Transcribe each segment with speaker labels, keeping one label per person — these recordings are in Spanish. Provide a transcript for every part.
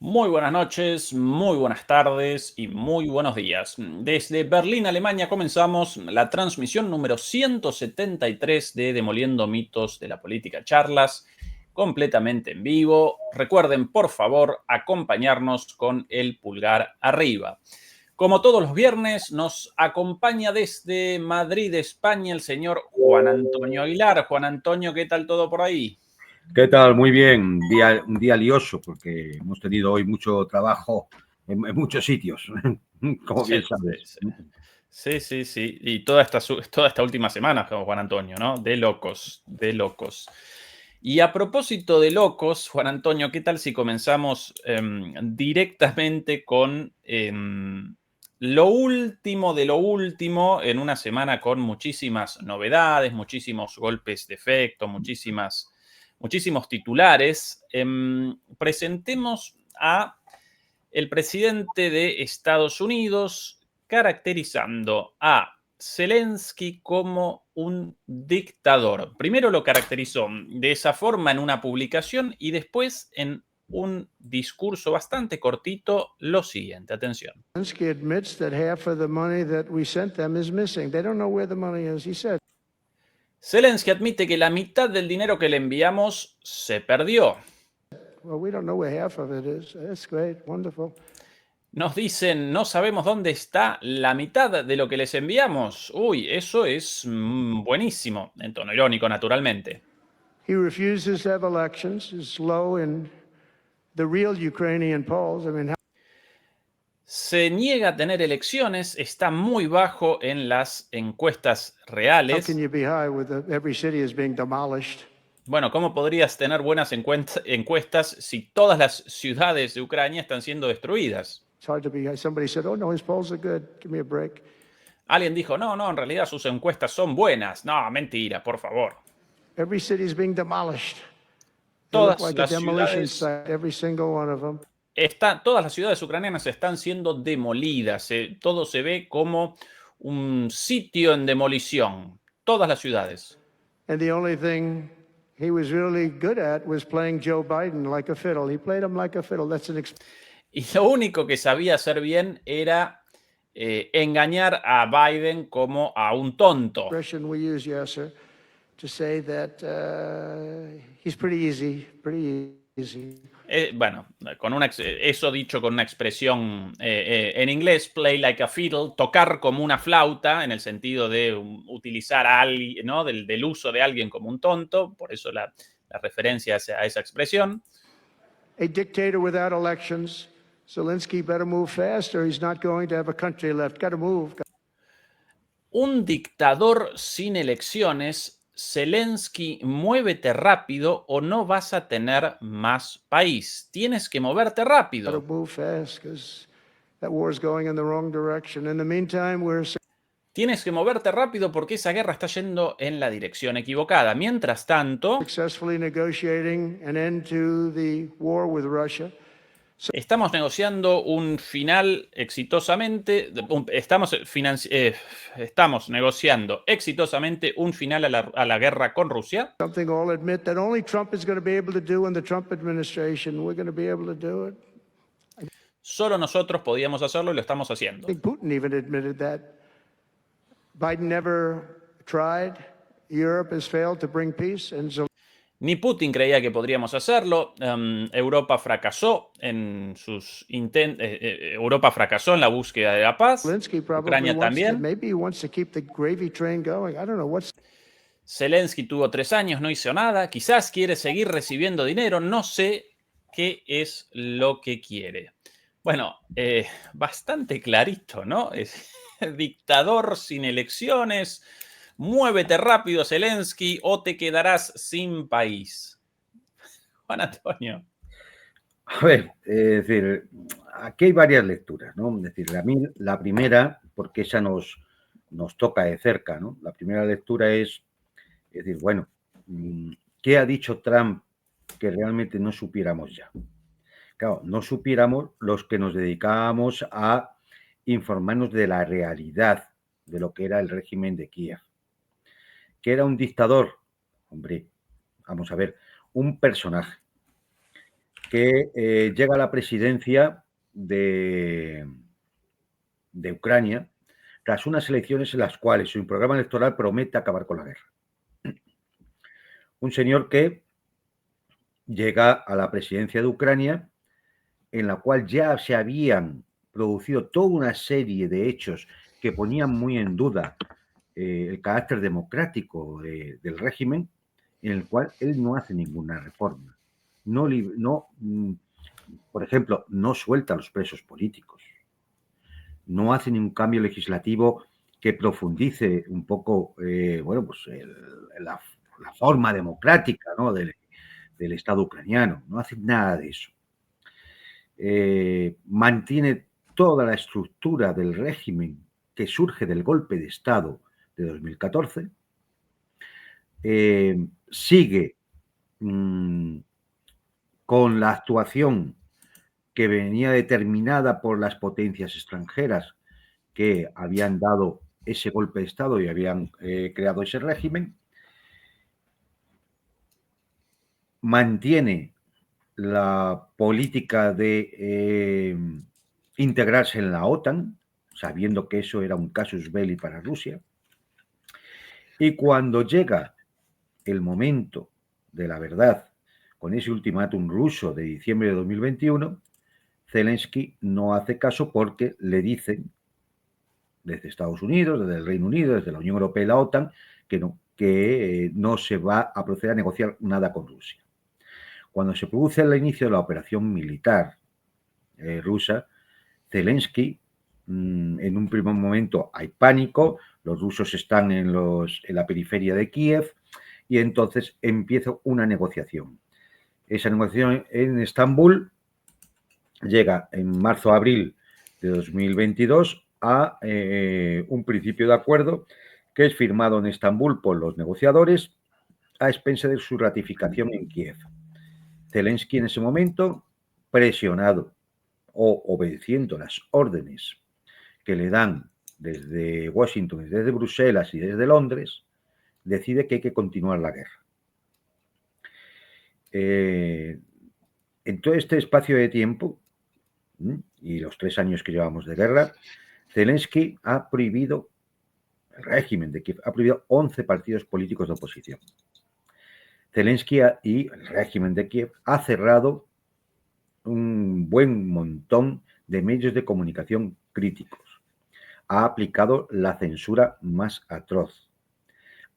Speaker 1: Muy buenas noches, muy buenas tardes y muy buenos días. Desde Berlín, Alemania, comenzamos la transmisión número 173 de Demoliendo Mitos de la Política Charlas, completamente en vivo. Recuerden, por favor, acompañarnos con el pulgar arriba. Como todos los viernes, nos acompaña desde Madrid, España, el señor Juan Antonio Aguilar. Juan Antonio, ¿qué tal todo por ahí?
Speaker 2: ¿Qué tal? Muy bien. Un día lioso porque hemos tenido hoy mucho trabajo en muchos sitios, como bien
Speaker 1: Sí,
Speaker 2: sabes.
Speaker 1: sí, sí. Sí, sí. Y toda esta última semana, Juan Antonio, ¿no? De locos, de locos. Y a propósito de locos, Juan Antonio, ¿qué tal si comenzamos directamente con lo último de lo último en una semana con muchísimas novedades, muchísimos golpes de efecto, muchísimos titulares? Presentemos a el presidente de Estados Unidos caracterizando a Zelensky como un dictador. Primero lo caracterizó de esa forma en una publicación y después en un discurso bastante cortito lo siguiente. Atención.
Speaker 3: Zelensky admits that half of the money that we sent them is missing. They don't know where the money is, he said.
Speaker 1: Zelensky admite que la mitad del dinero que le enviamos se perdió.
Speaker 3: Well, we don't know where half of it is. That's great, wonderful.
Speaker 1: Nos dicen, no sabemos dónde está la mitad de lo que les enviamos. Uy, eso es buenísimo, en tono irónico, naturalmente.
Speaker 3: He refuses to have elections. It's low in the real Ukrainian polls.
Speaker 1: Se niega a tener elecciones, está muy bajo en las encuestas
Speaker 3: How
Speaker 1: reales.
Speaker 3: can you be high with every city is being demolished?
Speaker 1: Bueno, ¿cómo podrías tener buenas encuestas si todas las ciudades de Ucrania están siendo destruidas?
Speaker 3: It's hard to be high. Somebody said, "Oh no, his polls are good. Give me a break."
Speaker 1: Alguien dijo, no, en realidad sus encuestas son buenas. No, mentira, por favor.
Speaker 3: Every city is being demolished. They look
Speaker 1: Todas
Speaker 3: like a
Speaker 1: las
Speaker 3: demolition
Speaker 1: ciudades
Speaker 3: site, every single one of them.
Speaker 1: todas las ciudades ucranianas están siendo demolidas. Todo se ve como un sitio en demolición. Todas las ciudades.
Speaker 3: And the only thing he was really good at was playing Joe Biden like a fiddle. He played him like a fiddle. That's an
Speaker 1: Y lo único que sabía hacer bien era engañar a Biden como a un tonto.
Speaker 3: expression we use, Yasser, to say that he's pretty easy.
Speaker 1: Bueno, eso dicho con una expresión en inglés, play like a fiddle, tocar como una flauta, en el sentido de utilizar a alguien, ¿no? del uso de alguien como un tonto, por eso la referencia a esa expresión.
Speaker 3: A dictator without elections. Zelensky better move fast or he's not going to have a country left. Got to move.
Speaker 1: Un dictador sin elecciones, Zelensky, muévete rápido o no vas a tener más país. Tienes que moverte
Speaker 3: Got to
Speaker 1: rápido.
Speaker 3: move fast because that war is going in the wrong direction. In the meantime, we're
Speaker 1: Tienes que moverte rápido porque esa guerra está yendo en la dirección equivocada. Mientras tanto,
Speaker 3: successfully negotiating an end to the war with Russia.
Speaker 1: estamos negociando un final exitosamente, estamos negociando exitosamente un final a la guerra con Rusia.
Speaker 3: Something all admit that only Trump is going to be able to do in the Trump administration. We're going to be able to do it.
Speaker 1: Solo nosotros podíamos hacerlo y lo estamos haciendo.
Speaker 3: I think Putin even admitted that. Biden never tried. Europe has failed to bring peace, and
Speaker 1: Ni Putin creía que podríamos hacerlo. Europa fracasó en sus intentos. Europa fracasó en la búsqueda de la paz.
Speaker 3: Zelensky probably
Speaker 1: Ucrania
Speaker 3: wants to,
Speaker 1: también.
Speaker 3: maybe he wants to keep the gravy train going. I don't know what's.
Speaker 1: Zelensky tuvo 3 años, no hizo nada. Quizás quiere seguir recibiendo dinero. No sé qué es lo que quiere. Bueno, bastante clarito, ¿no? Es dictador sin elecciones. Muévete rápido, Zelensky, o te quedarás sin país. Juan Antonio.
Speaker 2: A ver, es decir, aquí hay varias lecturas, ¿no? Es decir, la primera, porque esa nos toca de cerca, ¿no? La primera lectura es decir, bueno, ¿qué ha dicho Trump que realmente no supiéramos ya? Claro, no supiéramos los que nos dedicábamos a informarnos de la realidad de lo que era el régimen de Kiev. ¿Que era un dictador? Hombre, vamos a ver, un personaje. que llega a la presidencia de Ucrania tras unas elecciones en las cuales su programa electoral promete acabar con la guerra. Un señor que llega a la presidencia de Ucrania, en la cual ya se habían producido toda una serie de hechos que ponían muy en duda el carácter democrático del régimen, en el cual él no hace ninguna reforma. Por ejemplo, no suelta a los presos políticos. No hace ningún cambio legislativo que profundice un poco la forma democrática, ¿no?, del Estado ucraniano. No hace nada de eso. Mantiene toda la estructura del régimen que surge del golpe de Estado de 2014. Sigue con la actuación que venía determinada por las potencias extranjeras que habían dado ese golpe de Estado y habían creado ese régimen. Mantiene la política de integrarse en la OTAN, sabiendo que eso era un casus belli para Rusia. Y cuando llega el momento de la verdad, con ese ultimátum ruso de diciembre de 2021, Zelensky no hace caso porque le dicen desde Estados Unidos, desde el Reino Unido, desde la Unión Europea y la OTAN, que no se va a proceder a negociar nada con Rusia. Cuando se produce el inicio de la operación militar rusa, Zelensky, en un primer momento hay pánico, los rusos están en la periferia de Kiev y entonces empieza una negociación. Esa negociación en Estambul llega en marzo-abril de 2022 a un principio de acuerdo que es firmado en Estambul por los negociadores a expensas de su ratificación en Kiev. Zelensky en ese momento, presionado o obedeciendo las órdenes que le dan desde Washington, desde Bruselas y desde Londres, decide que hay que continuar la guerra. En todo este espacio de tiempo y los 3 años que llevamos de guerra, Zelensky ha prohibido, el régimen de Kiev ha prohibido 11 partidos políticos de oposición. Zelensky y el régimen de Kiev ha cerrado un buen montón de medios de comunicación críticos. Ha aplicado la censura más atroz.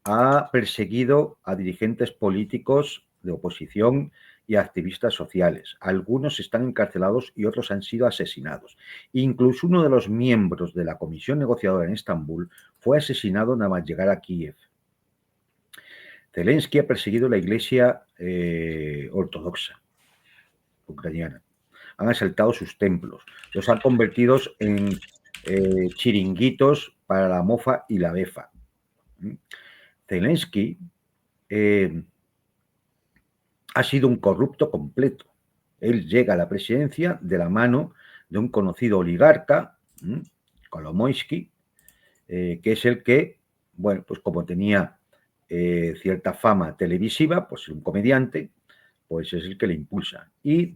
Speaker 2: Ha perseguido a dirigentes políticos de oposición y a activistas sociales. Algunos están encarcelados y otros han sido asesinados. Incluso uno de los miembros de la comisión negociadora en Estambul fue asesinado nada más llegar a Kiev. Zelensky ha perseguido la iglesia ortodoxa ucraniana. Han asaltado sus templos. Los han convertido en chiringuitos para la mofa y la befa. Zelensky ha sido un corrupto completo. Él llega a la presidencia de la mano de un conocido oligarca, Kolomoisky, que es el que, bueno, pues como tenía cierta fama televisiva, pues un comediante, pues es el que le impulsa. Y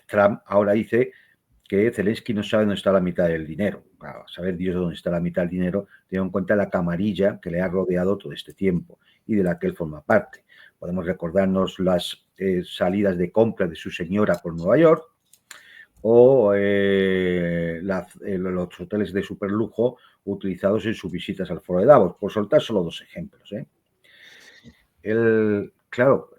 Speaker 2: Trump ahora dice que Zelensky no sabe dónde está la mitad del dinero. Claro, saber Dios dónde está la mitad del dinero, teniendo en cuenta la camarilla que le ha rodeado todo este tiempo y de la que él forma parte. Podemos recordarnos las salidas de compra de su señora por Nueva York o los hoteles de superlujo utilizados en sus visitas al Foro de Davos, por soltar solo 2 ejemplos. Claro,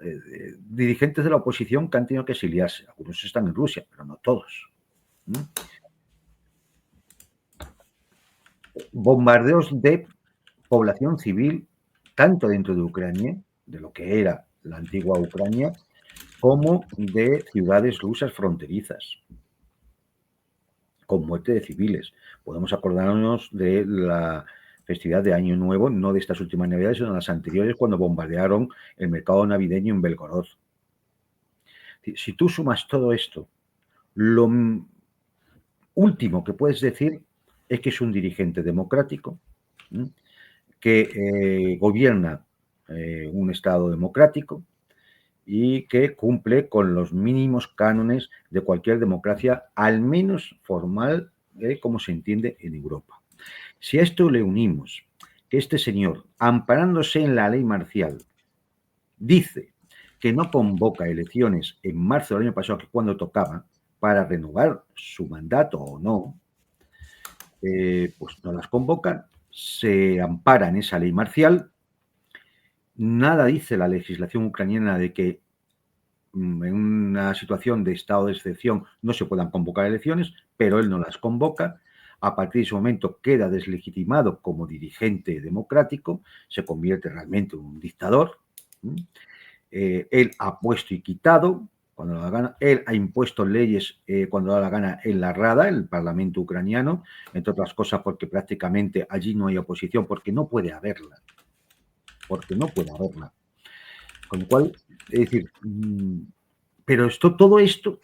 Speaker 2: dirigentes de la oposición que han tenido que exiliarse. Algunos están en Rusia, pero no todos. Bombardeos de población civil, tanto dentro de Ucrania, de lo que era la antigua Ucrania, como de ciudades rusas fronterizas, con muerte de civiles. Podemos acordarnos de la festividad de Año Nuevo, no de estas últimas Navidades, sino de las anteriores, cuando bombardearon el mercado navideño en Belgorod. Si tú sumas todo esto, lo último que puedes decir es que es un dirigente democrático, que gobierna un Estado democrático y que cumple con los mínimos cánones de cualquier democracia, al menos formal, como se entiende en Europa. Si a esto le unimos que este señor, amparándose en la ley marcial, dice que no convoca elecciones en marzo del año pasado, que es cuando tocaba, para renovar su mandato o no, pues no las convocan, se ampara en esa ley marcial. Nada dice la legislación ucraniana de que en una situación de estado de excepción no se puedan convocar elecciones, pero él no las convoca. A partir de ese momento queda deslegitimado como dirigente democrático, se convierte realmente en un dictador. Él ha puesto y quitado cuando da la gana, él ha impuesto leyes cuando da la gana en la Rada, el Parlamento ucraniano, entre otras cosas porque prácticamente allí no hay oposición, porque no puede haberla. Con lo cual, es decir, pero todo esto,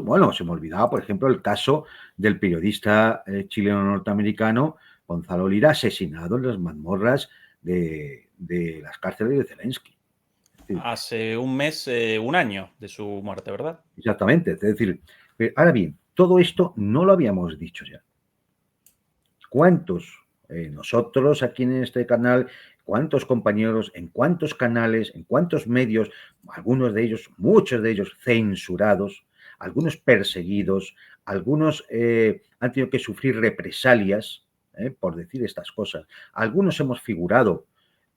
Speaker 2: bueno, se me olvidaba, por ejemplo, el caso del periodista chileno-norteamericano Gonzalo Lira, asesinado en las mazmorras de las cárceles de Zelensky.
Speaker 1: Hace un mes, un año de su muerte, ¿verdad?
Speaker 2: Exactamente. Es decir, ahora bien, todo esto no lo habíamos dicho ya. ¿Cuántos? Nosotros aquí en este canal, ¿cuántos compañeros, en cuántos canales, en cuántos medios, algunos de ellos, muchos de ellos censurados, algunos perseguidos, algunos han tenido que sufrir represalias por decir estas cosas? Algunos hemos figurado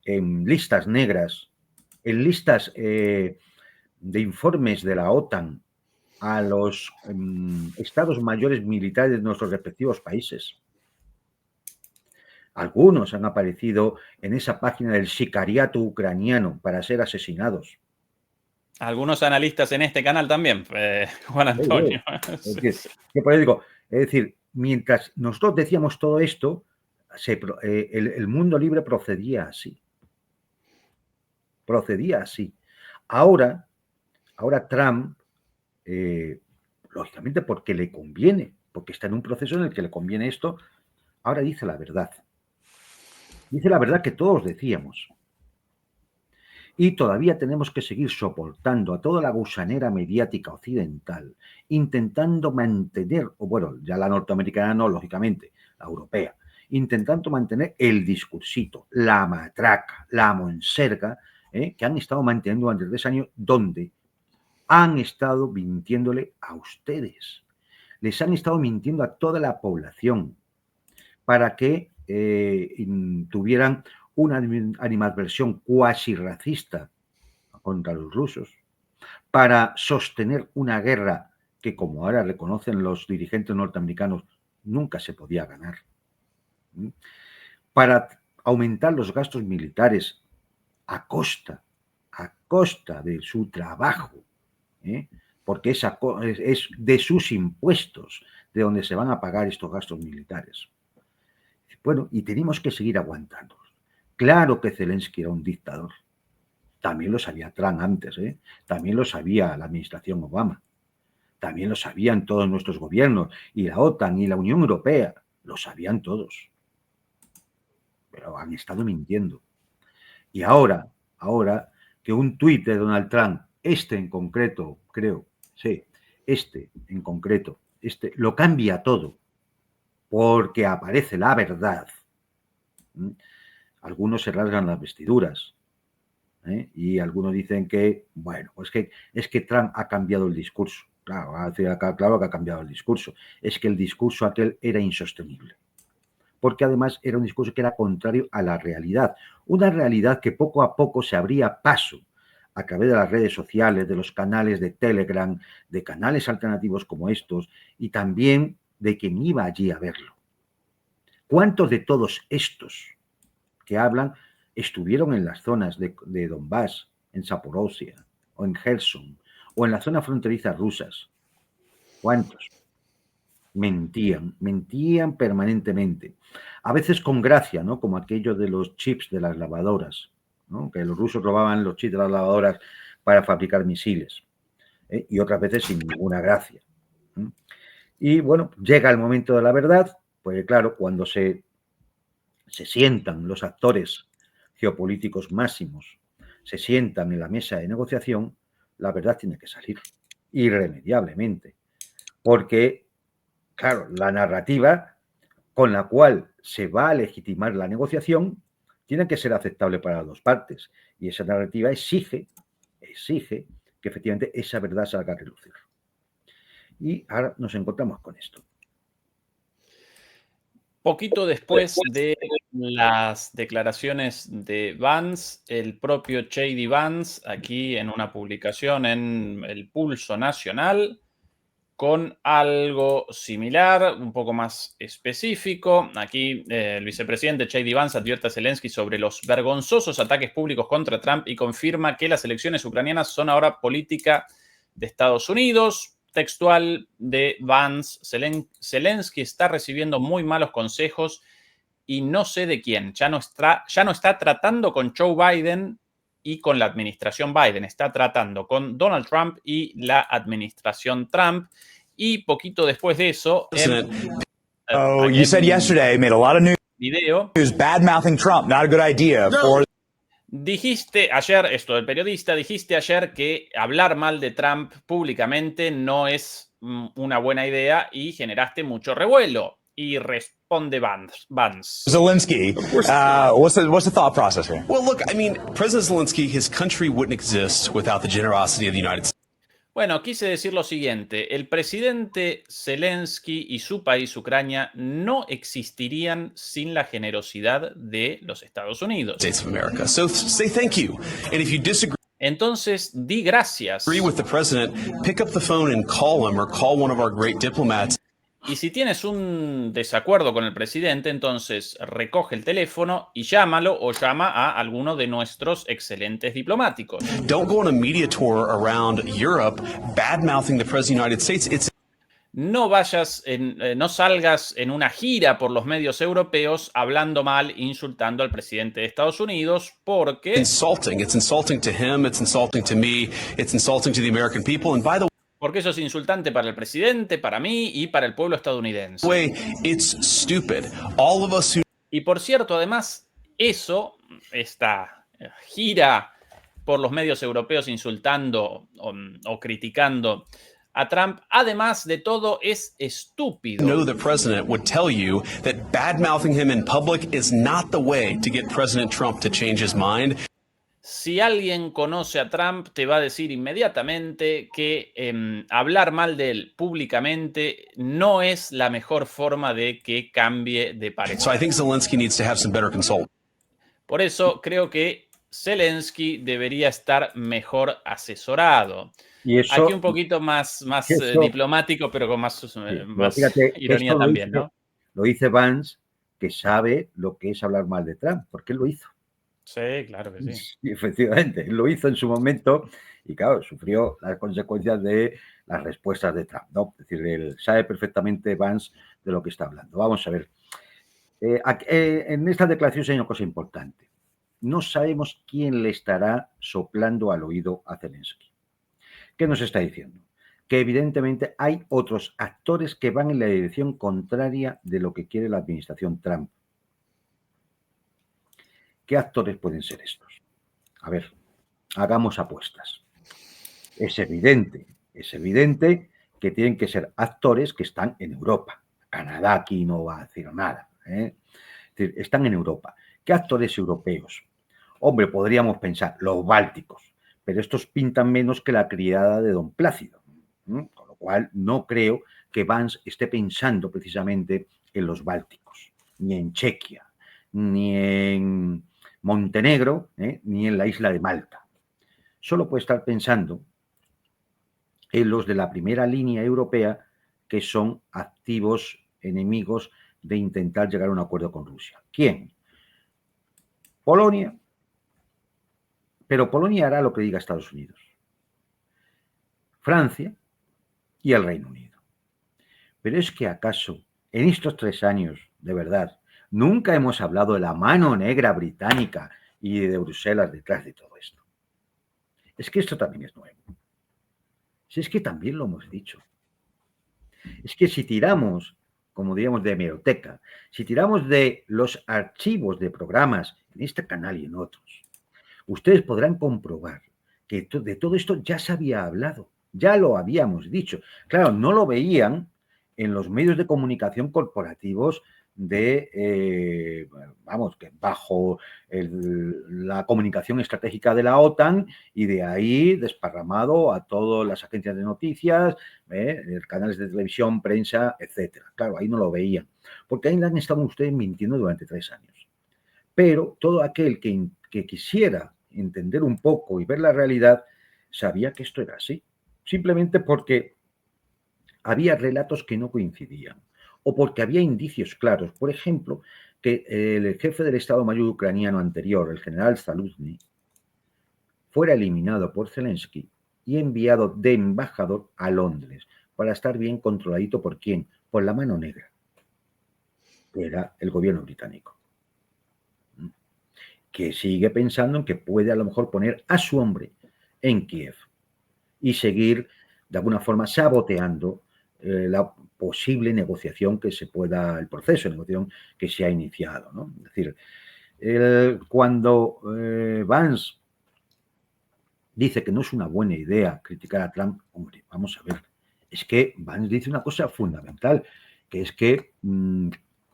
Speaker 2: en listas negras, en listas de informes de la OTAN a los estados mayores militares de nuestros respectivos países. Algunos han aparecido en esa página del sicariato ucraniano para ser asesinados.
Speaker 1: Algunos analistas en este canal también, Juan Antonio.
Speaker 2: Es decir, mientras nosotros decíamos todo esto, el mundo libre procedía así. Ahora Trump, lógicamente porque le conviene, porque está en un proceso en el que le conviene esto, ahora dice la verdad. Dice la verdad que todos decíamos. Y todavía tenemos que seguir soportando a toda la gusanera mediática occidental, intentando mantener, o bueno, ya la norteamericana no, lógicamente, la europea, intentando mantener el discursito, la matraca, la monserga, que han estado manteniendo durante 3 años, donde han estado mintiéndole a ustedes. Les han estado mintiendo a toda la población para que tuvieran una animadversión cuasi racista contra los rusos, para sostener una guerra que, como ahora reconocen los dirigentes norteamericanos, nunca se podía ganar, para aumentar los gastos militares a costa de su trabajo, porque es de sus impuestos de donde se van a pagar estos gastos militares. Bueno, y tenemos que seguir aguantando. Claro que Zelensky era un dictador. También lo sabía Trump antes, también lo sabía la administración Obama. También lo sabían todos nuestros gobiernos, y la OTAN y la Unión Europea. Lo sabían todos. Pero han estado mintiendo. Y ahora que un tuit de Donald Trump, en concreto, creo, sí, en concreto, lo cambia todo, porque aparece la verdad. Algunos se rasgan las vestiduras, y algunos dicen que, bueno, pues es que Trump ha cambiado el discurso. Claro que ha cambiado el discurso. Es que el discurso aquel era insostenible. Porque además era un discurso que era contrario a la realidad. Una realidad que poco a poco se abría paso a través de las redes sociales, de los canales de Telegram, de canales alternativos como estos, y también de quien iba allí a verlo. ¿Cuántos de todos estos que hablan estuvieron en las zonas de Donbass, en Zaporozhia, o en Kherson, o en la zona fronteriza rusas? ¿Cuántos? Mentían permanentemente. A veces con gracia, ¿no? Como aquello de los chips de las lavadoras, ¿no? Que los rusos robaban los chips de las lavadoras para fabricar misiles, y otras veces sin ninguna gracia. Y bueno, llega el momento de la verdad, pues claro, cuando se sientan los actores geopolíticos máximos, se sientan en la mesa de negociación, la verdad tiene que salir irremediablemente. Porque, claro, la narrativa con la cual se va a legitimar la negociación tiene que ser aceptable para las dos partes. Y esa narrativa exige que efectivamente esa verdad salga a relucir. Y ahora nos encontramos con esto.
Speaker 1: Poquito después de las declaraciones de Vance, el propio J.D. Vance, aquí en una publicación en El Pulso Nacional, con algo similar, un poco más específico. Aquí el vicepresidente J.D. Vance advierte a Zelensky sobre los vergonzosos ataques públicos contra Trump y confirma que las elecciones ucranianas son ahora política de Estados Unidos. Textual de Vance: Zelensky está recibiendo muy malos consejos y no sé de quién. Ya no está tratando con Joe Biden y con la administración Biden, está tratando con Donald Trump y la administración Trump. Y poquito después de eso,
Speaker 4: you said yesterday, made a lot of news,
Speaker 1: bad-mouthing
Speaker 4: Trump, not a good idea.
Speaker 1: Dijiste ayer, esto del periodista, dijiste ayer que hablar mal de Trump públicamente no es una buena idea y generaste mucho revuelo. Y responde Vance.
Speaker 4: Zelensky, what's the thought process here?
Speaker 5: Well, look, I mean, President Zelensky, his country wouldn't exist without the generosity of the United States.
Speaker 1: Bueno, quise decir lo siguiente: el presidente Zelensky y su país, Ucrania, no existirían sin la generosidad de los Estados Unidos.
Speaker 5: States of America. So say thank you. And if you disagree
Speaker 1: Entonces, di gracias.
Speaker 5: with the president, pick up the phone and call him or call one of our great diplomats.
Speaker 1: Y si tienes un desacuerdo con el presidente, entonces recoge el teléfono y llámalo o llama a alguno de nuestros excelentes diplomáticos.
Speaker 5: Don't go on a media tour around Europe bad-mouthing the president of the United States.
Speaker 1: No salgas en una gira por los medios europeos hablando mal, insultando al presidente de Estados Unidos, porque
Speaker 5: Insulting. It's insulting to him, it's insulting to me, it's insulting to the American people, and by the
Speaker 1: porque eso es insultante para el presidente, para mí y para el pueblo estadounidense.
Speaker 5: way, it's stupid. All of us who
Speaker 1: Y por cierto, además, esta gira por los medios europeos insultando o criticando a Trump, además de todo, es estúpido.
Speaker 5: know the president would tell you that bad-mouthing him in public is not the way to get President Trump to change his mind.
Speaker 1: Si alguien conoce a Trump, te va a decir inmediatamente que hablar mal de él públicamente no es la mejor forma de que cambie de parecer.
Speaker 5: So I think Zelensky needs to have some better consultants.
Speaker 1: Por eso creo que Zelensky debería estar mejor asesorado.
Speaker 2: Y eso,
Speaker 1: aquí un poquito más diplomático, pero con más
Speaker 2: fíjate,
Speaker 1: ironía también, ¿no?
Speaker 2: Lo dice Vance, que sabe lo que es hablar mal de Trump, porque él lo hizo.
Speaker 1: Sí, claro que sí.
Speaker 2: Y efectivamente, él lo hizo en su momento y, claro, sufrió las consecuencias de las respuestas de Trump, ¿no? Es decir, él sabe perfectamente, Vance, de lo que está hablando. Vamos a ver. En esta declaración hay una cosa importante. No sabemos quién le estará soplando al oído a Zelensky. ¿Qué nos está diciendo? Que evidentemente hay otros actores que van en la dirección contraria de lo que quiere la administración Trump. ¿Qué actores pueden ser estos? A ver, hagamos apuestas. Es evidente que tienen que ser actores que están en Europa. Canadá aquí no va a decir nada, ¿eh? Es decir, están en Europa. ¿Qué actores europeos? Hombre, podríamos pensar, los bálticos, pero estos pintan menos que la criada de don Plácido, ¿eh? Con lo cual no creo que Vance esté pensando precisamente en los bálticos, ni en Chequia, ni en Montenegro, ni en la isla de Malta. Solo puede estar pensando en los de la primera línea europea, que son activos enemigos de intentar llegar a un acuerdo con Rusia. ¿Quién? Polonia. Pero Polonia hará lo que diga Estados Unidos. Francia y el Reino Unido. Pero es que acaso en estos 3 años, de verdad, nunca hemos hablado de la mano negra británica y de Bruselas detrás de todo esto. Es que esto también es nuevo. Si es que también lo hemos dicho. Es que si tiramos, como diríamos, de hemeroteca, si tiramos de los archivos de programas en este canal y en otros, ustedes podrán comprobar que de todo esto ya se había hablado, ya lo habíamos dicho. Claro, no lo veían en los medios de comunicación corporativos vamos, que bajo la comunicación estratégica de la OTAN y de ahí desparramado a todas las agencias de noticias, canales de televisión, prensa, etcétera. Claro, ahí no lo veían, porque ahí han estado ustedes mintiendo durante 3 años. Pero todo aquel que quisiera entender un poco y ver la realidad sabía que esto era así, simplemente porque había relatos que no coincidían o porque había indicios claros. Por ejemplo, que el jefe del Estado Mayor ucraniano anterior, el general Zaluzny, fuera eliminado por Zelensky y enviado de embajador a Londres para estar bien controladito ¿por quién? Por la mano negra, que era el gobierno británico, que sigue pensando en que puede a lo mejor poner a su hombre en Kiev y seguir de alguna forma saboteando la posible negociación el proceso de negociación que se ha iniciado, ¿no? Es decir, cuando Vance dice que no es una buena idea criticar a Trump, hombre, vamos a ver, es que Vance dice una cosa fundamental, que es que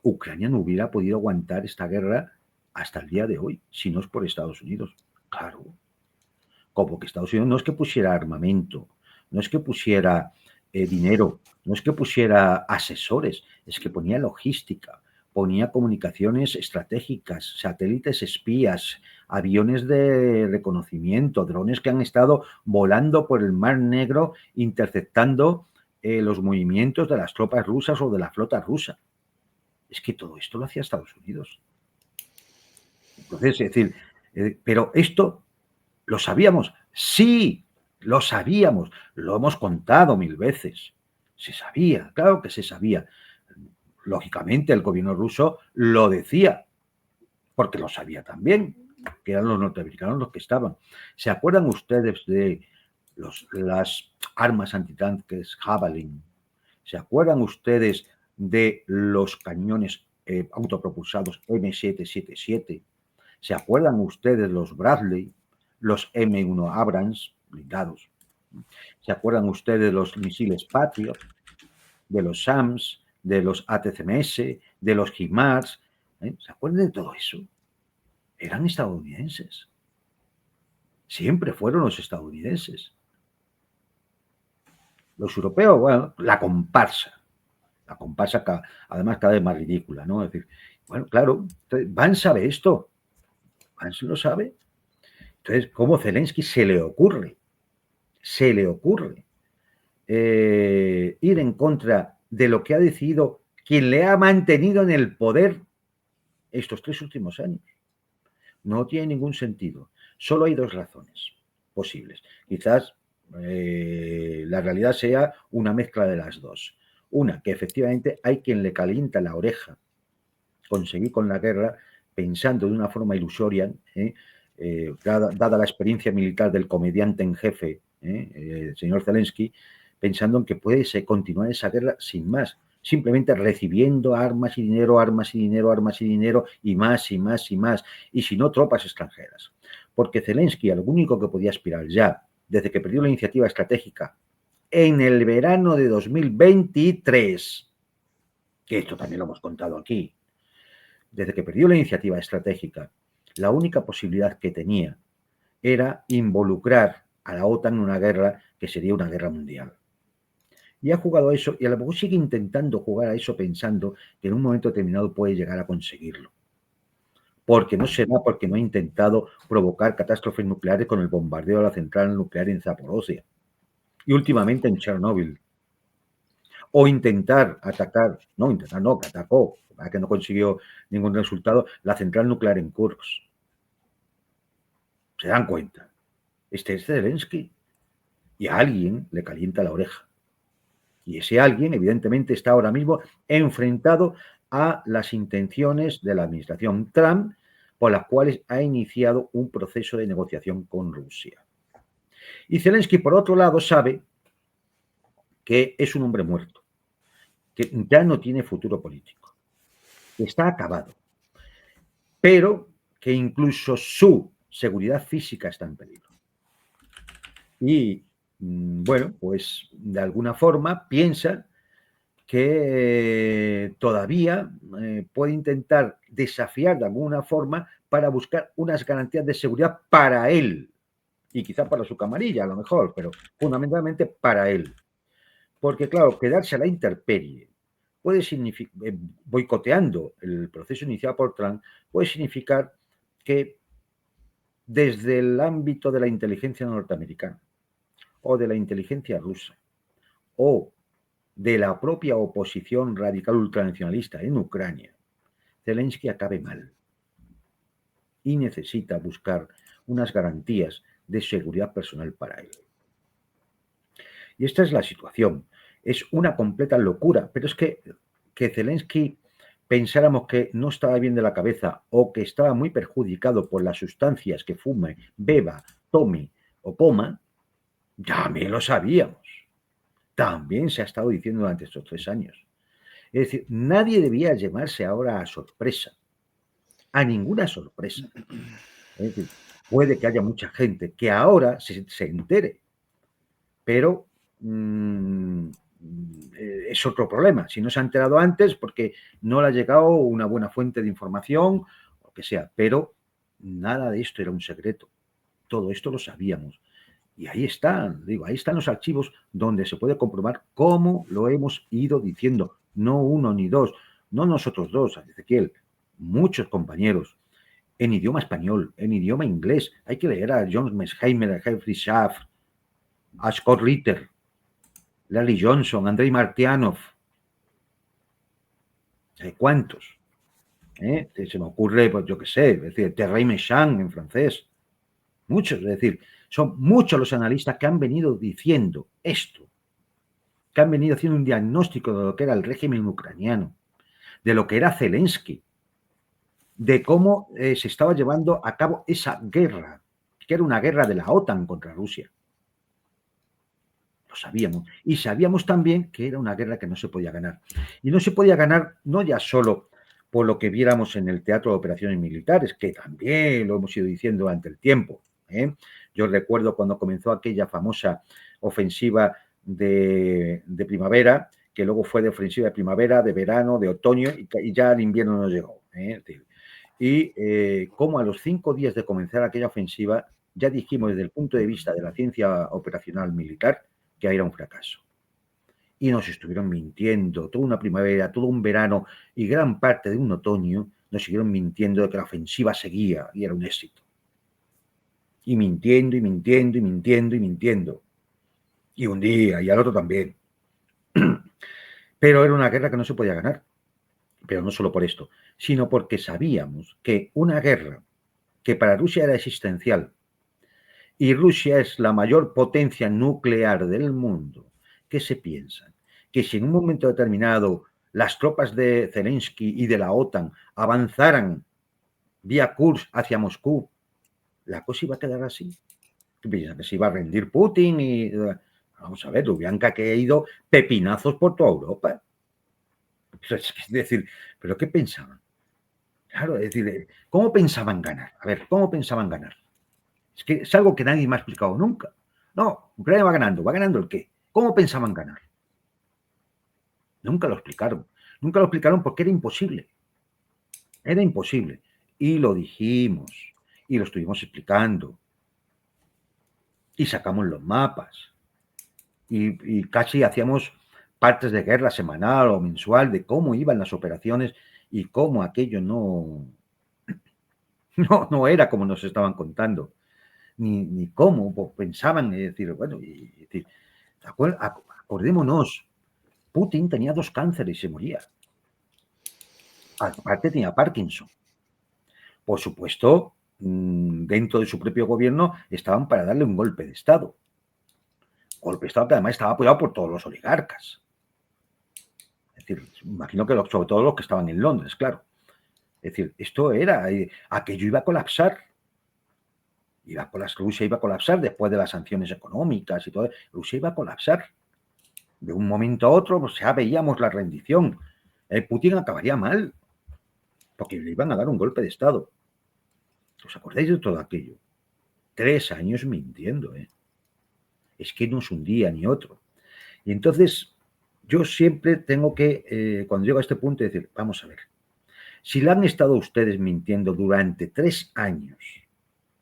Speaker 2: Ucrania no hubiera podido aguantar esta guerra hasta el día de hoy, si no es por Estados Unidos. Claro, como que Estados Unidos no es que pusiera armamento, no es que pusiera dinero, no es que pusiera asesores, es que ponía logística, ponía comunicaciones estratégicas, satélites espías, aviones de reconocimiento, drones que han estado volando por el Mar Negro interceptando los movimientos de las tropas rusas o de la flota rusa. Es que todo esto lo hacía Estados Unidos. Entonces, es decir, pero esto ¿lo sabíamos? Sí, lo sabíamos. Lo hemos contado 1000 veces. Se sabía, claro que se sabía. Lógicamente, el gobierno ruso lo decía, porque lo sabía también, que eran los norteamericanos los que estaban. ¿Se acuerdan ustedes de las armas antitanques Javelin? ¿Se acuerdan ustedes de los cañones autopropulsados M777? ¿Se acuerdan ustedes los Bradley? Los M1 Abrams blindados. ¿Se acuerdan ustedes de los misiles Patriot, de los SAMS, de los ATCMS, de los HIMARS? ¿Se acuerdan de todo eso? Eran estadounidenses. Siempre fueron los estadounidenses. Los europeos, bueno, la comparsa además cada vez más ridícula, ¿no? Es decir, bueno, claro, Vance sabe esto. Vance lo sabe. Entonces, ¿cómo Zelensky se le ocurre ir en contra de lo que ha decidido quien le ha mantenido en el poder estos 3 últimos años? No tiene ningún sentido. Solo hay 2 razones posibles. Quizás la realidad sea una mezcla de las 2. Una, que efectivamente hay quien le calienta la oreja conseguir con la guerra pensando de una forma ilusoria, dada la experiencia militar del comediante en jefe, el señor Zelensky, pensando en que puede continuar esa guerra sin más, simplemente recibiendo armas y dinero, armas y dinero, armas y dinero, y más, y más, y más, y si no, tropas extranjeras. Porque Zelensky, al único que podía aspirar ya, desde que perdió la iniciativa estratégica en el verano de 2023, que esto también lo hemos contado aquí, desde que perdió la iniciativa estratégica, la única posibilidad que tenía era involucrar a la OTAN en una guerra que sería una guerra mundial. Y ha jugado a eso, y a lo mejor sigue intentando jugar a eso pensando que en un momento determinado puede llegar a conseguirlo. Porque no será porque no ha intentado provocar catástrofes nucleares con el bombardeo de la central nuclear en Zaporozhia y últimamente en Chernóbil. O intentar atacar, que atacó, que no consiguió ningún resultado, la central nuclear en Kursk. ¿Se dan cuenta? Este es Zelensky. Y a alguien le calienta la oreja. Y ese alguien, evidentemente, está ahora mismo enfrentado a las intenciones de la administración Trump, por las cuales ha iniciado un proceso de negociación con Rusia. Y Zelensky, por otro lado, sabe que es un hombre muerto, que ya no tiene futuro político, que está acabado, pero que incluso su seguridad física está en peligro. Y, bueno, pues de alguna forma piensa que todavía puede intentar desafiar de alguna forma para buscar unas garantías de seguridad para él y quizá para su camarilla a lo mejor, pero fundamentalmente para él. Porque claro, quedarse a la intemperie puede significar, boicoteando el proceso iniciado por Trump, puede significar que desde el ámbito de la inteligencia norteamericana o de la inteligencia rusa o de la propia oposición radical ultranacionalista en Ucrania, Zelensky acabe mal y necesita buscar unas garantías de seguridad personal para él. Y esta es la situación. Es una completa locura, pero es que Zelensky pensáramos que no estaba bien de la cabeza o que estaba muy perjudicado por las sustancias que fume, beba, tome o coma, ya me lo sabíamos. También se ha estado diciendo durante estos 3 años. Es decir, nadie debía llevarse ahora a sorpresa, a ninguna sorpresa. Es decir, puede que haya mucha gente que ahora se entere, pero es otro problema. Si no se ha enterado antes, porque no le ha llegado una buena fuente de información, o que sea, pero nada de esto era un secreto. Todo esto lo sabíamos. Y ahí están, digo, ahí están los archivos donde se puede comprobar cómo lo hemos ido diciendo, no uno ni dos, no nosotros dos, Ezequiel, muchos compañeros, en idioma español, en idioma inglés. Hay que leer a John Mearsheimer, a Jeffrey Schaff, a Scott Ritter, Larry Johnson, Andrei Martyanov. ¿Cuántos? Se me ocurre, pues yo qué sé, es decir, Thierry Méchain en francés. Muchos, es decir, son muchos los analistas que han venido diciendo esto, que han venido haciendo un diagnóstico de lo que era el régimen ucraniano, de lo que era Zelensky, de cómo se estaba llevando a cabo esa guerra, que era una guerra de la OTAN contra Rusia. Lo sabíamos. Y sabíamos también que era una guerra que no se podía ganar. Y no se podía ganar no ya solo por lo que viéramos en el teatro de operaciones militares, que también lo hemos ido diciendo durante el tiempo. Yo recuerdo cuando comenzó aquella famosa ofensiva de primavera, que luego fue de ofensiva de primavera, de verano, de otoño, y ya el invierno no llegó. Y como a los 5 días de comenzar aquella ofensiva, ya dijimos desde el punto de vista de la ciencia operacional militar que era un fracaso. Y nos estuvieron mintiendo toda una primavera, todo un verano y gran parte de un otoño, nos siguieron mintiendo de que la ofensiva seguía y era un éxito. Y mintiendo, y mintiendo, y mintiendo, y mintiendo. Y un día, y al otro también. Pero era una guerra que no se podía ganar. Pero no solo por esto, sino porque sabíamos que una guerra que para Rusia era existencial, y Rusia es la mayor potencia nuclear del mundo, ¿qué se piensa? Que si en un momento determinado las tropas de Zelensky y de la OTAN avanzaran vía Kursk hacia Moscú, la cosa iba a quedar así. ¿Qué piensas? Que se iba a rendir Putin y... Vamos a ver, hubieran caído pepinazos por toda Europa. Es decir, ¿pero qué pensaban? Claro, es decir, ¿cómo pensaban ganar? A ver, ¿cómo pensaban ganar? Es que es algo que nadie me ha explicado nunca. No, Ucrania va ganando el qué. ¿Cómo pensaban ganar? Nunca lo explicaron. Nunca lo explicaron porque era imposible. Era imposible. Y lo dijimos. Y lo estuvimos explicando. Y sacamos los mapas. Y casi hacíamos partes de guerra semanal o mensual de cómo iban las operaciones y cómo aquello no era como nos estaban contando. Ni cómo pensaban, es decir, bueno, acordémonos, Putin tenía 2 cánceres y se moría. Aparte tenía Parkinson. Por supuesto, dentro de su propio gobierno estaban para darle un golpe de Estado. Golpe de Estado que además estaba apoyado por todos los oligarcas. Es decir, imagino que sobre todo los que estaban en Londres, claro. Es decir, esto era, aquello iba a colapsar. Rusia iba a colapsar después de las sanciones económicas y todo. Rusia iba a colapsar. De un momento a otro, pues ya veíamos la rendición. Putin acabaría mal, porque le iban a dar un golpe de Estado. ¿Os acordáis de todo aquello? 3 años mintiendo, ¿eh? Es que no es un día ni otro. Y entonces yo siempre tengo que, cuando llego a este punto, decir, vamos a ver, si le han estado ustedes mintiendo durante 3 años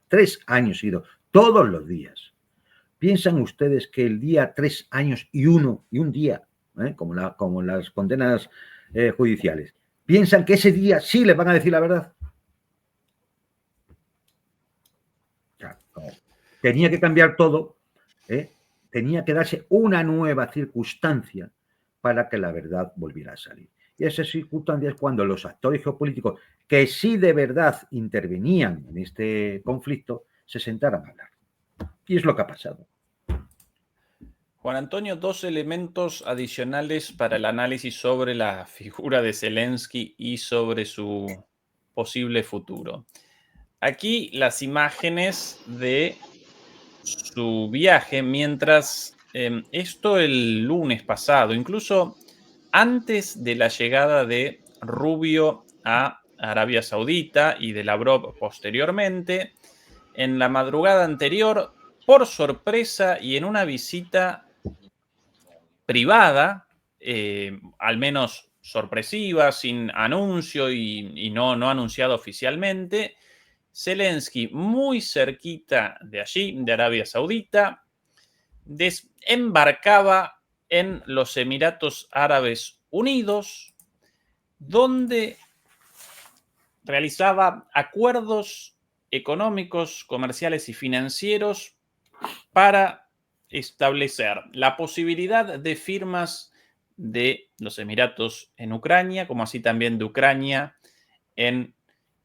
Speaker 2: seguidos, todos los días, ¿piensan ustedes que el día 3 años y un día, como las condenas judiciales, piensan que ese día sí les van a decir la verdad? O sea, no. Tenía que cambiar todo, tenía que darse una nueva circunstancia para que la verdad volviera a salir. Y esa circunstancia es cuando los actores geopolíticos que sí de verdad intervenían en este conflicto se sentaran a hablar. Y es lo que ha pasado.
Speaker 1: Juan Antonio, 2 elementos adicionales para el análisis sobre la figura de Zelensky y sobre su posible futuro. Aquí las imágenes de su viaje, mientras esto el lunes pasado, incluso antes de la llegada de Rubio a Arabia Saudita y de Lavrov posteriormente, en la madrugada anterior, por sorpresa y en una visita privada, al menos sorpresiva, sin anuncio y no anunciado oficialmente, Zelensky, muy cerquita de allí, de Arabia Saudita, embarcaba en los Emiratos Árabes Unidos, donde realizaba acuerdos económicos, comerciales y financieros para establecer la posibilidad de firmas de los Emiratos en Ucrania, como así también de Ucrania en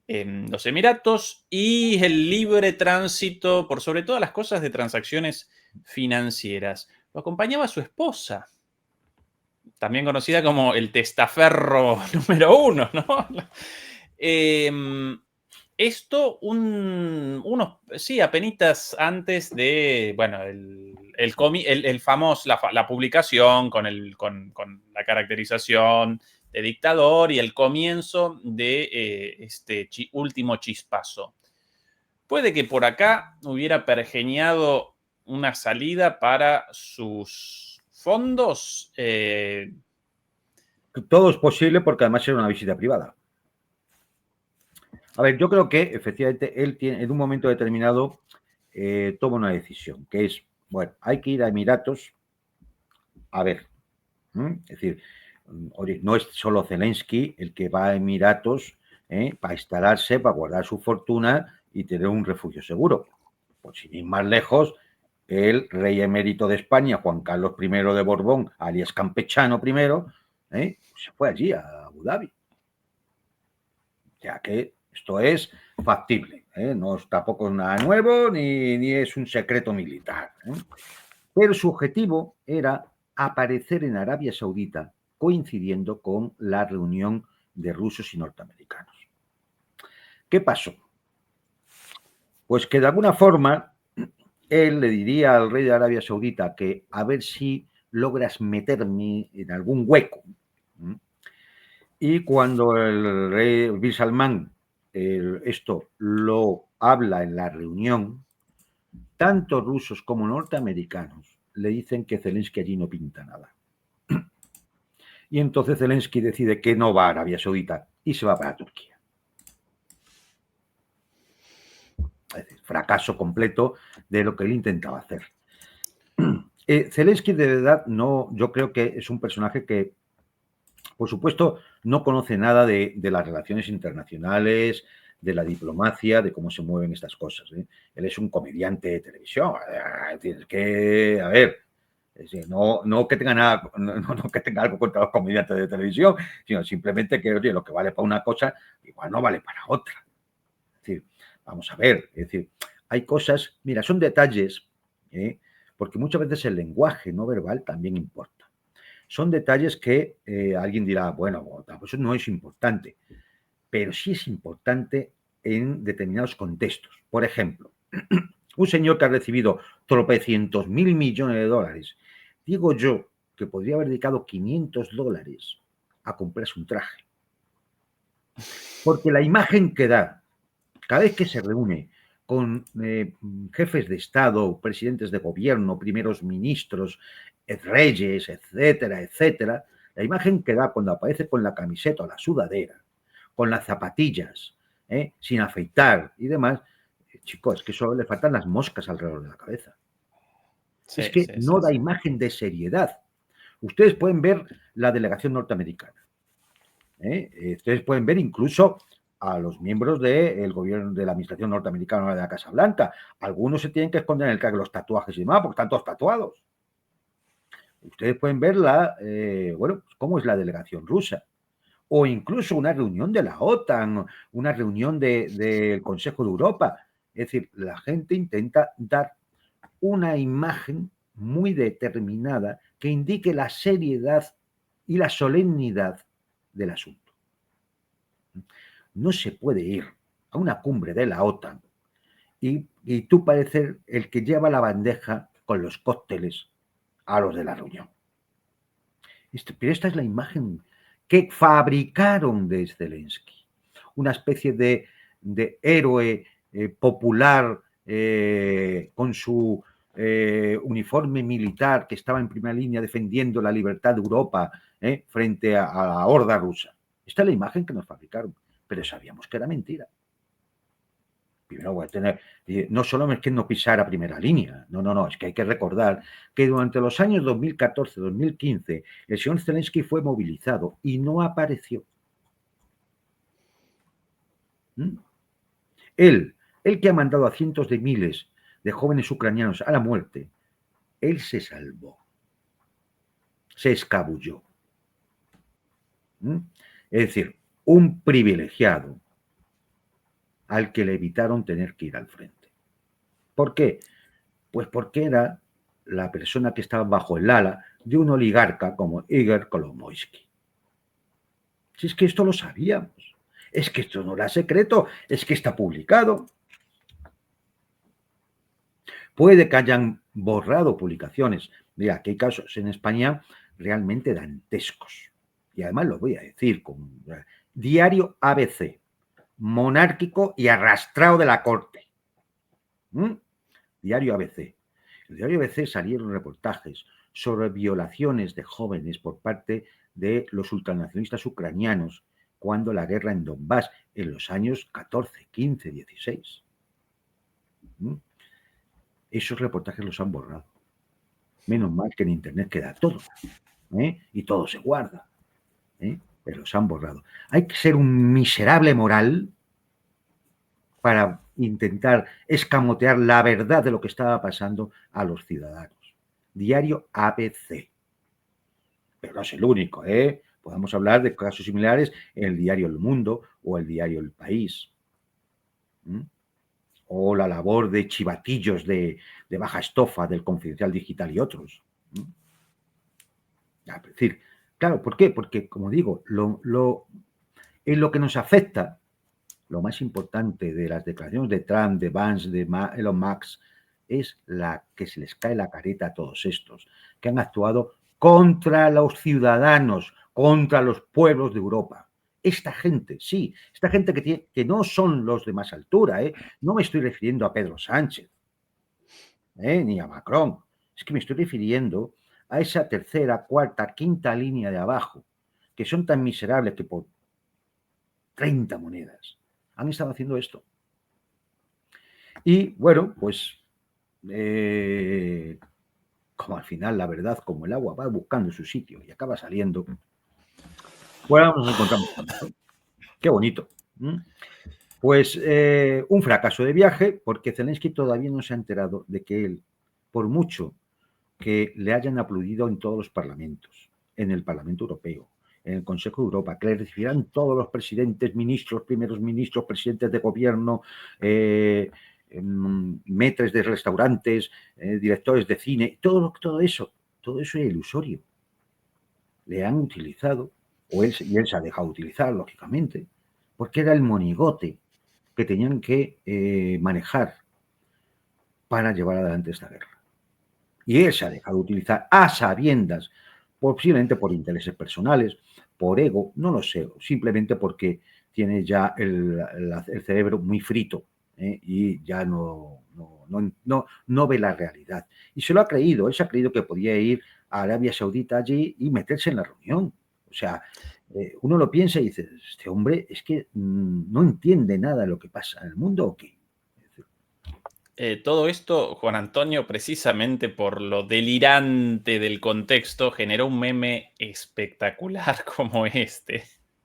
Speaker 1: los Emiratos, y el libre tránsito, por sobre todas las cosas, de transacciones financieras. Lo acompañaba su esposa, también conocida como el testaferro número 1, ¿no? Esto apenitas antes de, bueno, la publicación con la caracterización de dictador y el comienzo de este último chispazo. Puede que por acá hubiera pergeñado una salida para sus fondos.
Speaker 2: Todo es posible porque además era una visita privada. A ver, yo creo que efectivamente él tiene, en un momento determinado toma una decisión, que es, bueno, hay que ir a Emiratos a ver. Es decir, no es solo Zelensky el que va a Emiratos para instalarse, para guardar su fortuna y tener un refugio seguro. Pues sin ir más lejos, el rey emérito de España, Juan Carlos I de Borbón, alias Campechano I, se fue allí a Abu Dhabi. Ya que esto es factible, no es tampoco nada nuevo ni es un secreto militar. Pero su objetivo era aparecer en Arabia Saudita coincidiendo con la reunión de rusos y norteamericanos. ¿Qué pasó? Pues que de alguna forma él le diría al rey de Arabia Saudita que a ver si logras meterme en algún hueco. Y cuando el rey Bin Salman esto lo habla en la reunión, tanto rusos como norteamericanos le dicen que Zelensky allí no pinta nada. Y entonces Zelensky decide que no va a Arabia Saudita y se va para Turquía. Es decir, fracaso completo de lo que él intentaba hacer. Zelensky de verdad no, yo creo que es un personaje que, por supuesto, no conoce nada de las relaciones internacionales, de la diplomacia, de cómo se mueven estas cosas. Él es un comediante de televisión. Es decir, que, a ver, es decir, no que tenga nada, no que tenga algo contra los comediantes de televisión, sino simplemente que, oye, lo que vale para una cosa, igual no vale para otra. Es decir, vamos a ver, es decir, hay cosas, mira, son detalles, porque muchas veces el lenguaje no verbal también importa. Son detalles que alguien dirá, bueno, eso no es importante, pero sí es importante en determinados contextos. Por ejemplo, un señor que ha recibido tropecientos mil millones de dólares, digo yo que podría haber dedicado $500 a comprarse un traje. Porque la imagen que da, cada vez que se reúne con jefes de Estado, presidentes de gobierno, primeros ministros, reyes, etcétera, etcétera, la imagen que da cuando aparece con la camiseta o la sudadera, con las zapatillas, sin afeitar y demás, chicos, es que solo le faltan las moscas alrededor de la cabeza.
Speaker 1: Sí,
Speaker 2: es que
Speaker 1: sí,
Speaker 2: no
Speaker 1: sí,
Speaker 2: da
Speaker 1: sí.
Speaker 2: imagen de seriedad. Ustedes pueden ver la delegación norteamericana. Ustedes pueden ver incluso a los miembros del gobierno de la administración norteamericana de la Casa Blanca. Algunos se tienen que esconder en el cargo de los tatuajes y demás, porque están todos tatuados. Ustedes pueden ver bueno, cómo es la delegación rusa. O incluso una reunión de la OTAN, una reunión del Consejo de Europa. Es decir, la gente intenta dar una imagen muy determinada que indique la seriedad y la solemnidad del asunto. No se puede ir a una cumbre de la OTAN y tú parecer el que lleva la bandeja con los cócteles a los de la reunión. Pero esta es la imagen que fabricaron de Zelensky. Una especie de héroe popular con su uniforme militar que estaba en primera línea defendiendo la libertad de Europa frente a la horda rusa. Esta es la imagen que nos fabricaron, pero sabíamos que era mentira. Primero voy a tener, no solo es que no pisara primera línea, no, es que hay que recordar que durante los años 2014-2015 el señor Zelensky fue movilizado y no apareció. Él que ha mandado a cientos de miles de jóvenes ucranianos a la muerte, él se salvó, se escabulló. Es decir, un privilegiado al que le evitaron tener que ir al frente. ¿Por qué? Pues porque era la persona que estaba bajo el ala de un oligarca como Igor Kolomoisky. Si es que esto lo sabíamos, es que esto no era secreto, es que está publicado. Puede que hayan borrado publicaciones. Mira, que hay casos en España realmente dantescos. Y además lo voy a decir con Diario ABC, monárquico y arrastrado de la corte. Diario ABC. En el Diario ABC salieron reportajes sobre violaciones de jóvenes por parte de los ultranacionalistas ucranianos cuando la guerra en Donbass, en los años 14, 15, 16. Esos reportajes los han borrado. Menos mal que en Internet queda todo, y todo se guarda, pero los han borrado. Hay que ser un miserable moral para intentar escamotear la verdad de lo que estaba pasando a los ciudadanos. Diario ABC. Pero no es el único, Podemos hablar de casos similares en el diario El Mundo o el diario El País. O la labor de chivatillos de baja estofa del Confidencial Digital y otros. Es decir, claro, ¿por qué? Porque, como digo, en lo que nos afecta, lo más importante de las declaraciones de Trump, de Vance, de Elon Musk, es la que se les cae la careta a todos estos, que han actuado contra los ciudadanos, contra los pueblos de Europa. Esta gente, sí, esta gente que no son los de más altura, no me estoy refiriendo a Pedro Sánchez, ni a Macron, es que me estoy refiriendo a esa tercera, cuarta, quinta línea de abajo, que son tan miserables que por 30 monedas han estado haciendo esto. Y bueno, pues como al final la verdad, como el agua, va buscando su sitio y acaba saliendo, bueno, nos encontramos con esto. Qué bonito. Pues un fracaso de viaje, porque Zelensky todavía no se ha enterado de que él, por mucho que le hayan aplaudido en todos los parlamentos, en el Parlamento Europeo, en el Consejo de Europa, que le recibirán todos los presidentes, ministros, primeros ministros, presidentes de gobierno, maîtres de restaurantes, directores de cine, todo eso es ilusorio. Le han utilizado, y él se ha dejado utilizar, lógicamente, porque era el monigote que tenían que manejar para llevar adelante esta guerra. Y él se ha dejado utilizar a sabiendas, posiblemente por intereses personales, por ego, no lo sé, simplemente porque tiene ya el cerebro muy frito, y ya no ve la realidad. Y se lo ha creído, él se ha creído que podía ir a Arabia Saudita allí y meterse en la reunión. O sea, uno lo piensa y dice, este hombre es que no entiende nada de lo que pasa en el mundo, ¿o qué?
Speaker 1: Todo esto, Juan Antonio, precisamente por lo delirante del contexto, generó un meme espectacular como este.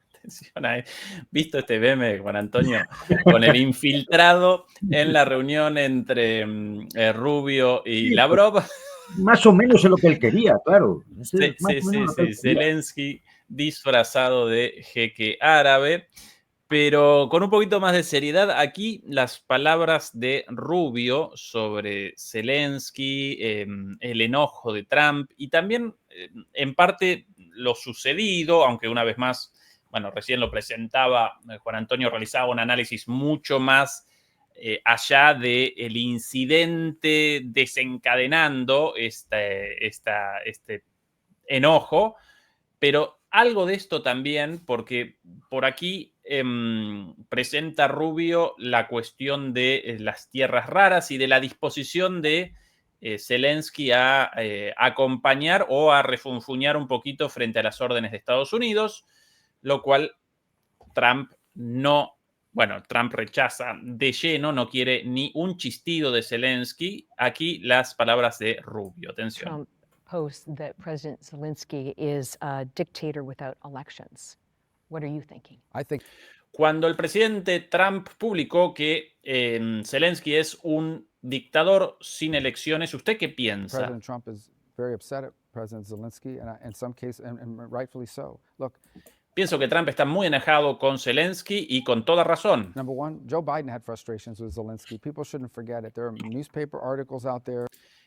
Speaker 1: Atención a ¿visto este meme, Juan Antonio? Con el infiltrado en la reunión entre Rubio y Lavrov.
Speaker 2: Más o menos es lo que él quería, claro.
Speaker 1: Sí, Zelensky disfrazado de jeque árabe. Pero con un poquito más de seriedad, aquí las palabras de Rubio sobre Zelensky, el enojo de Trump y también en parte lo sucedido, aunque una vez más, bueno, recién lo presentaba Juan Antonio, realizaba un análisis mucho más allá del incidente desencadenando este enojo, pero algo de esto también, porque por aquí presenta Rubio la cuestión de las tierras raras y de la disposición de Zelensky a acompañar o a refunfuñar un poquito frente a las órdenes de Estados Unidos, lo cual Trump Trump rechaza de lleno, no quiere ni un chistido de Zelensky. Aquí las palabras de Rubio. Atención.
Speaker 6: Trump posts that President Zelensky is a dictator without elections. What are you thinking?
Speaker 1: Cuando el presidente Trump publicó que Zelensky es un dictador sin elecciones, ¿usted qué piensa?
Speaker 7: President Trump is very upset at President Zelensky, and in some cases, and rightfully so. Look,
Speaker 1: pienso que Trump está muy enojado con Zelensky y con toda razón.
Speaker 7: Number one, Joe Biden had frustrations with Zelensky. People shouldn't forget it. There are newspaper articles out there.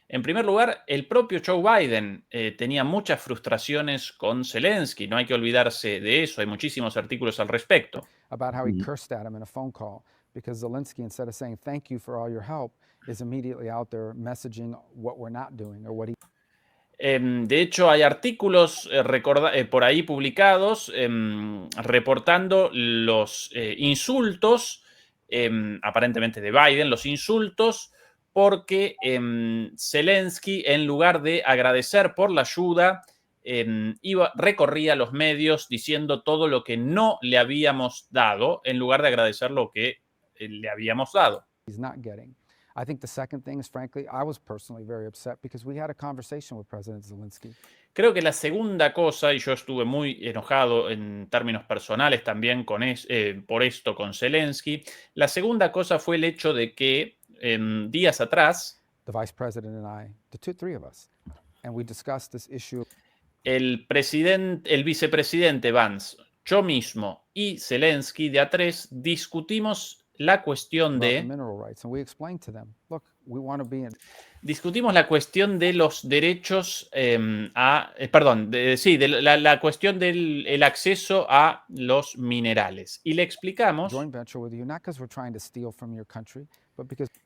Speaker 1: En primer lugar, el propio Joe Biden tenía muchas frustraciones con Zelensky. No hay que olvidarse de eso. Hay muchísimos artículos al respecto.
Speaker 7: About how he cursed at him in a phone call because Zelensky, instead of saying thank you for all your help, is immediately out there messaging what we're not doing or what he.
Speaker 1: De hecho, hay artículos por ahí publicados reportando los insultos, aparentemente de Biden, los insultos, porque Zelensky, en lugar de agradecer por la ayuda, recorría los medios diciendo todo lo que no le habíamos dado, en lugar de agradecer lo que le habíamos dado.
Speaker 7: He's not getting. I think the second thing is, frankly, I was personally very upset because we had a conversation with President Zelensky.
Speaker 1: Creo que la segunda cosa, y yo estuve muy enojado en términos personales también por esto con Zelensky, la segunda cosa fue el hecho de que días atrás,
Speaker 7: the Vice President and I, the three of us, and we discussed this issue.
Speaker 1: El vicepresidente Vance, yo mismo y Zelensky de A3 discutimos la cuestión de discutimos la cuestión de los derechos la cuestión del acceso a los minerales y le explicamos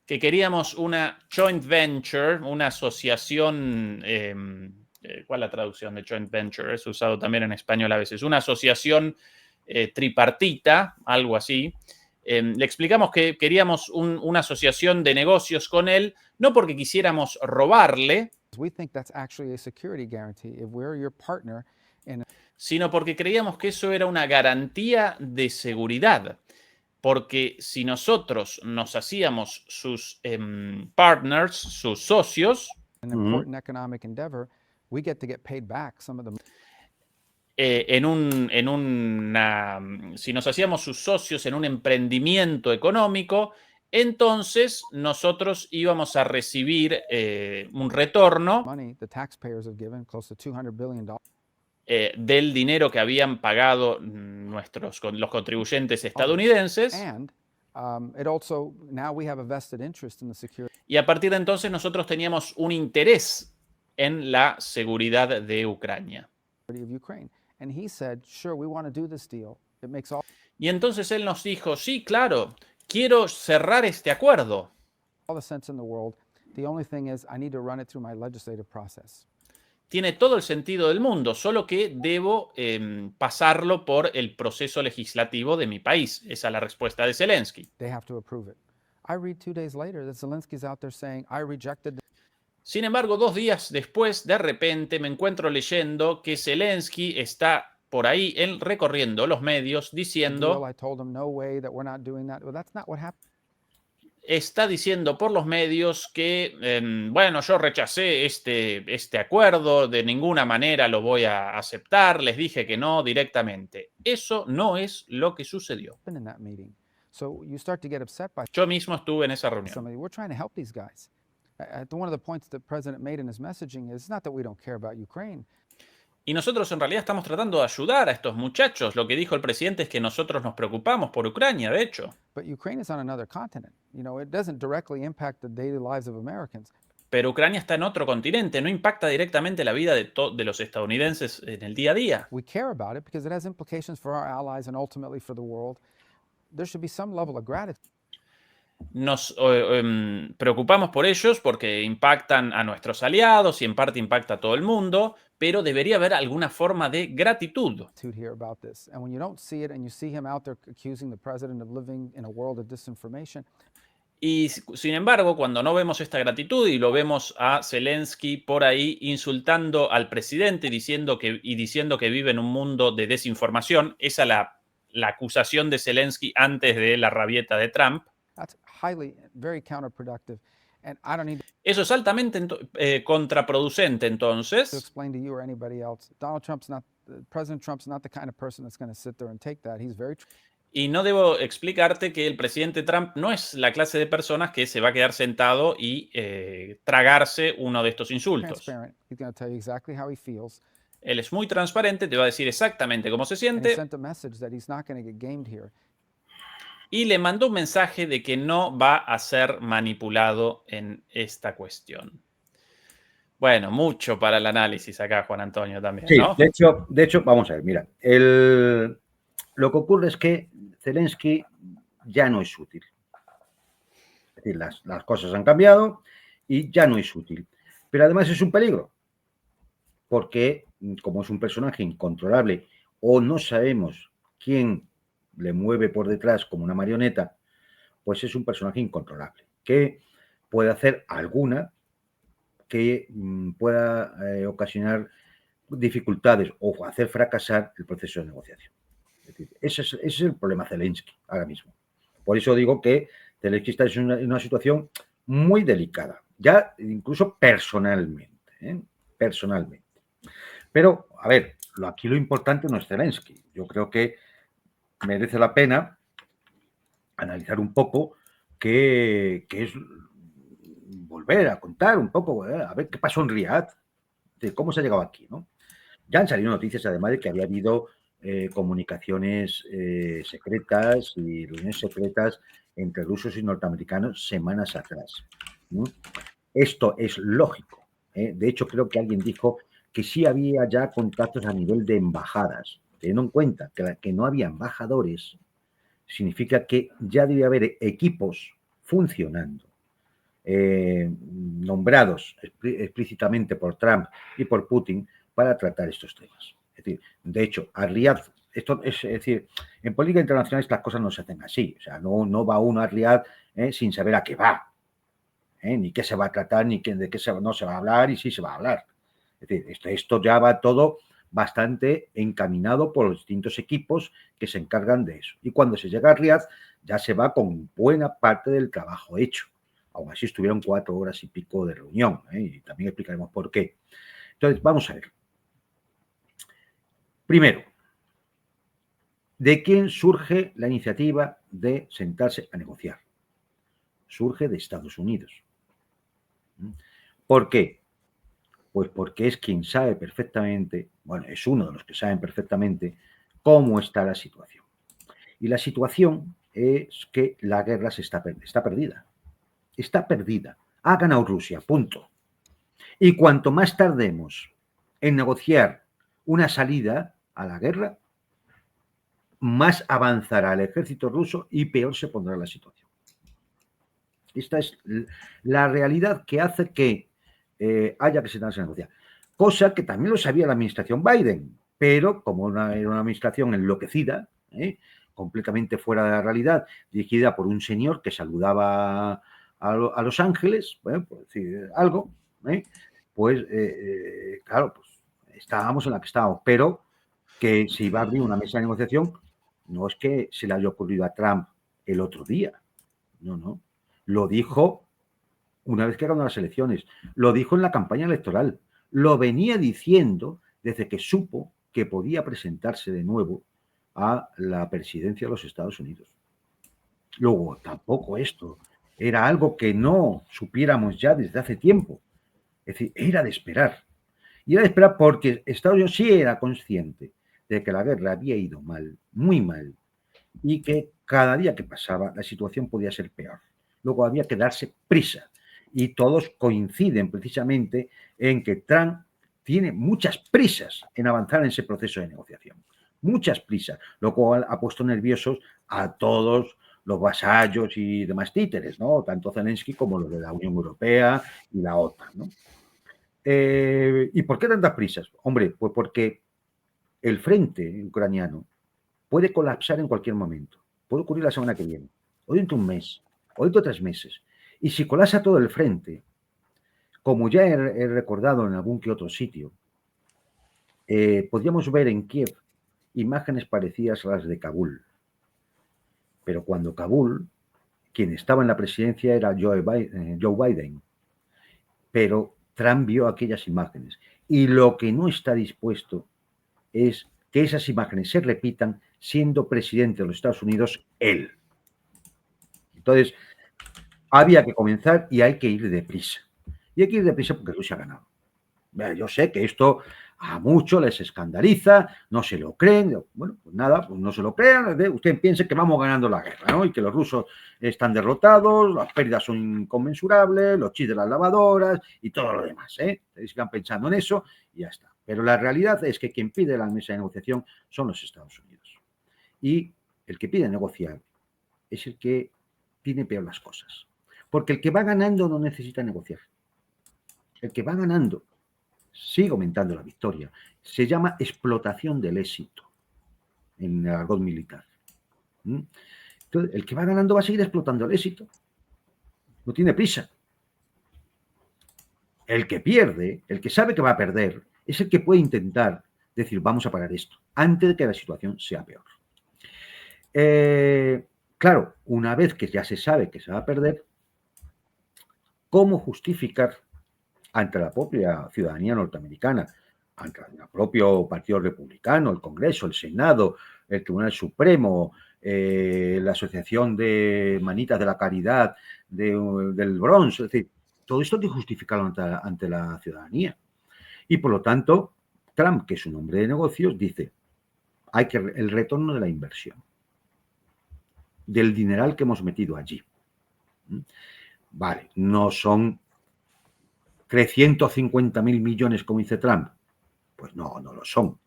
Speaker 1: que queríamos una joint venture, una asociación, ¿cuál es la traducción de joint venture? Es usado también en español a veces, una asociación tripartita, algo así. Le explicamos que queríamos una asociación de negocios con él, no porque quisiéramos robarle, sino porque creíamos que eso era una garantía de seguridad. Porque si nosotros nos hacíamos sus partners, sus socios, si nos hacíamos sus socios en un emprendimiento económico, entonces nosotros íbamos a recibir un retorno del dinero que habían pagado los contribuyentes estadounidenses. Y a partir de entonces nosotros teníamos un interés en la seguridad de Ucrania. Y entonces él nos dijo, sí, claro, quiero cerrar este acuerdo. Tiene todo el sentido del mundo, solo que debo pasarlo por el proceso legislativo de mi país. Esa es la respuesta de Zelensky.
Speaker 7: I read 2 days later that Zelensky's out there saying, I rejected.
Speaker 1: Sin embargo, 2 días después, de repente, me encuentro leyendo que Zelensky está por ahí recorriendo los medios diciendo...
Speaker 7: I told him, no way, that we're not doing that. Well, that's not what happened.
Speaker 1: Está diciendo por los medios que, bueno, yo rechacé este acuerdo, de ninguna manera lo voy a aceptar, les dije que no directamente. Eso no es lo que sucedió.
Speaker 7: In that meeting. So you start to get upset by
Speaker 1: Yo mismo estuve en esa reunión.
Speaker 7: somebody. We're trying to help these guys. One of the points that the president made in his messaging is not that we don't care about Ukraine.
Speaker 1: Y nosotros en realidad estamos tratando de ayudar a estos muchachos. Lo que dijo el presidente es que nosotros nos preocupamos por Ucrania, de hecho.
Speaker 7: But Ukraine is on another continent. You know, it doesn't directly impact the daily lives of Americans.
Speaker 1: Pero Ucrania está en otro continente, no impacta directamente la vida de los estadounidenses en el día a día.
Speaker 7: We care about it because it has implications for our allies and ultimately for the world. There should be some level of gratitude.
Speaker 1: Nos preocupamos por ellos porque impactan a nuestros aliados y en parte impacta a todo el mundo, pero debería haber alguna forma de gratitud.
Speaker 7: Here about this. And when you don't see it and you see him out there accusing the president of living in a world of disinformation.
Speaker 1: Y sin embargo, cuando no vemos esta gratitud y lo vemos a Zelensky por ahí insultando al presidente diciendo que vive en un mundo de desinformación, esa es la acusación de Zelensky antes de la rabieta de Trump.
Speaker 7: That's very counterproductive. And I don't need
Speaker 1: Eso es altamente contraproducente, entonces.
Speaker 7: to explain to you or anybody else. President Trump's not the kind of person that's going to sit there and take that. He's very
Speaker 1: Y no debo explicarte que el presidente Trump no es la clase de personas que se va a quedar sentado y tragarse uno de estos insultos.
Speaker 7: transparent. He's going to tell you exactly how he feels.
Speaker 1: Él es muy transparente, te va a decir exactamente cómo se
Speaker 7: And he
Speaker 1: siente.
Speaker 7: sent a message that he's not going to get gamed here.
Speaker 1: Y le mandó un mensaje de que no va a ser manipulado en esta cuestión. Bueno, mucho para el análisis acá, Juan Antonio, también,
Speaker 2: Sí,
Speaker 1: ¿no?
Speaker 2: de hecho, vamos a ver, mira, lo que ocurre es que Zelensky ya no es útil. Es decir, las cosas han cambiado y ya no es útil. Pero además es un peligro, porque como es un personaje incontrolable o no sabemos quién le mueve por detrás como una marioneta, pues es un personaje incontrolable, que puede hacer alguna que pueda ocasionar dificultades o hacer fracasar el proceso de negociación. Es decir, ese es el problema Zelensky ahora mismo. Por eso digo que Zelensky está en una situación muy delicada, ya incluso personalmente. Personalmente. Pero, a ver, aquí lo importante no es Zelensky. Yo creo que merece la pena analizar un poco qué es volver a contar un poco, a ver qué pasó en Riad, de cómo se ha llegado aquí, ¿no? Ya han salido noticias, además, de que había habido comunicaciones secretas y reuniones secretas entre rusos y norteamericanos semanas atrás. Esto es lógico. De hecho, creo que alguien dijo que sí había ya contactos a nivel de embajadas. Teniendo en cuenta que no había embajadores, significa que ya debe haber equipos funcionando, nombrados explícitamente por Trump y por Putin para tratar estos temas. Es decir, de hecho, a Riad, es decir, en política internacional estas cosas no se hacen así. O sea, no va uno a Riad sin saber a qué va, ni qué se va a tratar, ni de qué no se va a hablar y sí se va a hablar. Es decir, esto ya va todo bastante encaminado por los distintos equipos que se encargan de eso. Y cuando se llega a Riad, ya se va con buena parte del trabajo hecho. Aún así estuvieron 4 horas y pico de reunión, y también explicaremos por qué. Entonces, vamos a ver. Primero, ¿de quién surge la iniciativa de sentarse a negociar? Surge de Estados Unidos. ¿Por qué? Pues porque es quien sabe perfectamente, bueno, es uno de los que saben perfectamente cómo está la situación. Y la situación es que la guerra está perdida. Está perdida. Ha ganado Rusia, punto. Y cuanto más tardemos en negociar una salida a la guerra, más avanzará el ejército ruso y peor se pondrá la situación. Esta es la realidad que hace que haya que sentarse a negociar. Cosa que también lo sabía la administración Biden, pero como era una administración enloquecida, completamente fuera de la realidad, dirigida por un señor que saludaba a Los Ángeles, bueno, por decir algo, pues claro, pues estábamos en la que estábamos, pero que se iba a abrir una mesa de negociación, no es que se le haya ocurrido a Trump el otro día, no, lo dijo una vez que ganó las elecciones, lo dijo en la campaña electoral, lo venía diciendo desde que supo que podía presentarse de nuevo a la presidencia de los Estados Unidos. Luego, tampoco esto era algo que no supiéramos ya desde hace tiempo. Es decir, era de esperar. Y era de esperar porque Estados Unidos sí era consciente de que la guerra había ido mal, muy mal, y que cada día que pasaba la situación podía ser peor. Luego había que darse prisa. Y todos coinciden precisamente en que Trump tiene muchas prisas en avanzar en ese proceso de negociación. Muchas prisas, lo cual ha puesto nerviosos a todos los vasallos y demás títeres, ¿no? Tanto Zelensky como los de la Unión Europea y la OTAN, ¿no? ¿Y por qué tantas prisas? Hombre, pues porque el frente ucraniano puede colapsar en cualquier momento. Puede ocurrir la semana que viene, o dentro de un mes, o dentro de 3 meses. Y si colapsa todo el frente, como ya he recordado en algún que otro sitio, podríamos ver en Kiev imágenes parecidas a las de Kabul. Pero cuando Kabul, quien estaba en la presidencia era Joe Biden, pero Trump vio aquellas imágenes. Y lo que no está dispuesto es que esas imágenes se repitan siendo presidente de los Estados Unidos él. Entonces, había que comenzar y hay que ir deprisa. Y hay que ir deprisa porque Rusia ha ganado. Yo sé que esto a muchos les escandaliza, no se lo creen. Bueno, pues nada, pues no se lo crean. Usted piense que vamos ganando la guerra, ¿no? Y que los rusos están derrotados, las pérdidas son inconmensurables, los chips de las lavadoras y todo lo demás, ¿eh? Ustedes sigan pensando en eso y ya está. Pero la realidad es que quien pide la mesa de negociación son los Estados Unidos. Y el que pide negociar es el que tiene peor las cosas. Porque el que va ganando no necesita negociar. El que va ganando sigue aumentando la victoria. Se llama explotación del éxito en el argot militar. Entonces, el que va ganando va a seguir explotando el éxito. No tiene prisa. El que pierde, el que sabe que va a perder, es el que puede intentar decir, vamos a parar esto, antes de que la situación sea peor. Claro, una vez que ya se sabe que se va a perder, ¿cómo justificar ante la propia ciudadanía norteamericana, ante el propio Partido Republicano, el Congreso, el Senado, el Tribunal Supremo, la Asociación de Manitas de la Caridad del Bronx? Es decir, todo esto hay que justificarlo ante la ciudadanía. Y por lo tanto, Trump, que es un hombre de negocios, dice, hay que el retorno de la inversión, del dineral que hemos metido allí. Vale, no son 350.000 millones, como dice Trump. Pues no lo son.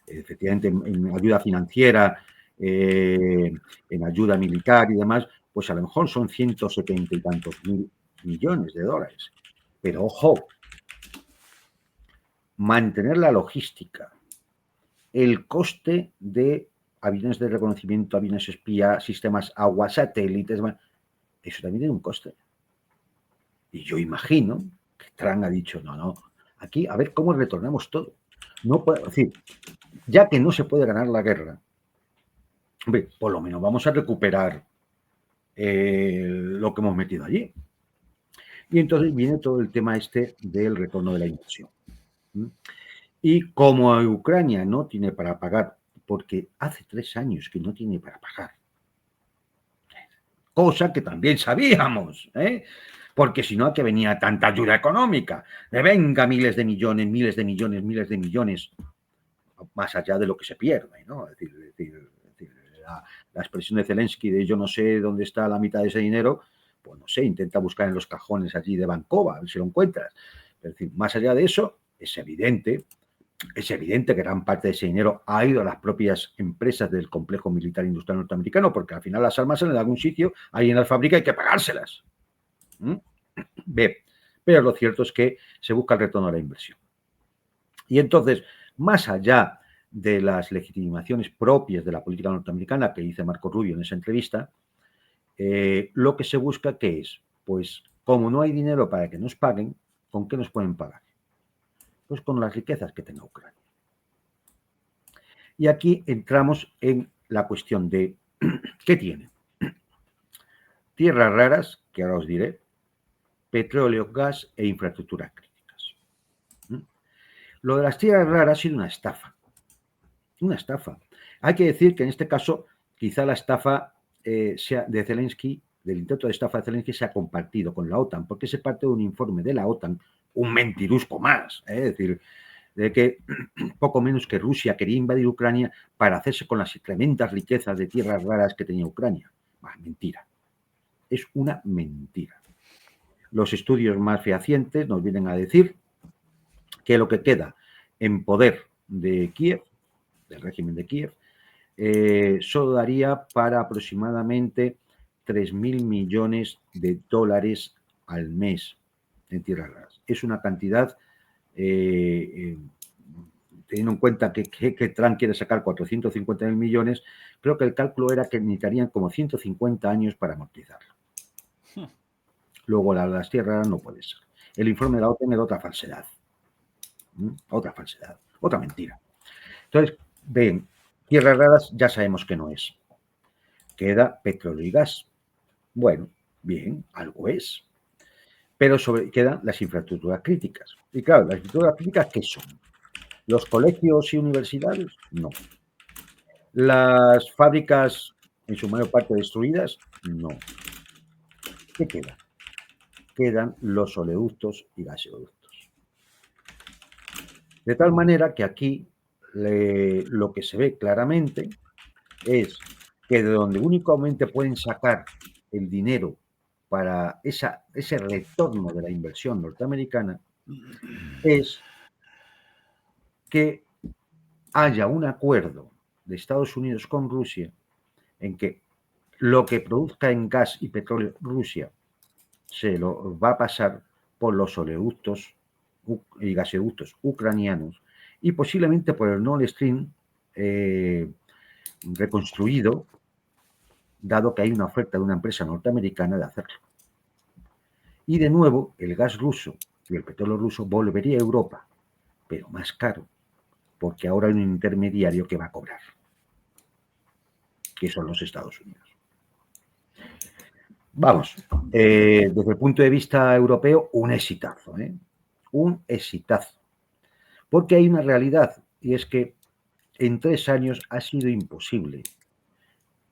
Speaker 2: Efectivamente, en ayuda financiera, en ayuda militar y demás, pues a lo mejor son 170 y tantos mil millones de dólares. Pero ojo, mantener la logística, el coste de aviones de reconocimiento, aviones espía, sistemas agua, satélites, eso también tiene un coste. Y yo imagino que Trump ha dicho, no, aquí a ver cómo retornamos todo. No puede, es decir, ya que no se puede ganar la guerra, hombre, por lo menos vamos a recuperar lo que hemos metido allí. Y entonces viene todo el tema este del retorno de la inversión. Y como Ucrania no tiene para pagar, porque hace 3 años que no tiene para pagar, cosa que también sabíamos, porque si no, ¿a qué venía tanta ayuda económica? Venga, miles de millones, más allá de lo que se pierde, ¿no? Es decir, la expresión de Zelensky de yo no sé dónde está la mitad de ese dinero, pues no sé, intenta buscar en los cajones allí de Bancova, a ver si lo encuentras. Es decir, más allá de eso, es evidente que gran parte de ese dinero ha ido a las propias empresas del complejo militar industrial norteamericano, porque al final las armas salen de algún sitio, ahí en la fábrica hay que pagárselas. Pero lo cierto es que se busca el retorno a la inversión. Y entonces, más allá de las legitimaciones propias de la política norteamericana que dice Marco Rubio en esa entrevista, lo que se busca, ¿qué es? Pues como no hay dinero para que nos paguen, ¿con qué nos pueden pagar? Pues con las riquezas que tenga Ucrania. Y aquí entramos en la cuestión de ¿qué tiene? Tierras raras, que ahora os diré, petróleo, gas e infraestructuras críticas. Lo de las tierras raras ha sido una estafa. Una estafa. Hay que decir que en este caso, quizá la estafa sea de Zelensky, del intento de estafa de Zelensky, se ha compartido con la OTAN, porque se parte de un informe de la OTAN, un mentirusco más, es decir, de que poco menos que Rusia quería invadir Ucrania para hacerse con las tremendas riquezas de tierras raras que tenía Ucrania. Mentira. Es una mentira. Los estudios más fehacientes nos vienen a decir que lo que queda en poder de Kiev, del régimen de Kiev, solo daría para aproximadamente 3.000 millones de dólares al mes en tierras raras. Es una cantidad, teniendo en cuenta que Trump quiere sacar 450.000 millones, creo que el cálculo era que necesitarían como 150 años para amortizarlo. Luego las tierras raras no puede ser. El informe de la OTAN era otra falsedad. Otra falsedad, otra mentira. Entonces, ven, tierras raras ya sabemos que no es. Queda petróleo y gas. Bueno, bien, algo es. Pero quedan las infraestructuras críticas. Y claro, las infraestructuras críticas, ¿qué son? ¿Los colegios y universidades? No. ¿Las fábricas, en su mayor parte destruidas? No. ¿Qué queda? Quedan los oleoductos y gasoductos. De tal manera que aquí lo que se ve claramente es que de donde únicamente pueden sacar el dinero para ese retorno de la inversión norteamericana es que haya un acuerdo de Estados Unidos con Rusia en que lo que produzca en gas y petróleo Rusia se lo va a pasar por los oleoductos y gasoductos ucranianos y posiblemente por el Nord Stream reconstruido, dado que hay una oferta de una empresa norteamericana de hacerlo. Y de nuevo, el gas ruso y el petróleo ruso volvería a Europa, pero más caro, porque ahora hay un intermediario que va a cobrar, que son los Estados Unidos. Vamos, desde el punto de vista europeo, un exitazo, un exitazo. Porque hay una realidad, y es que en 3 años ha sido imposible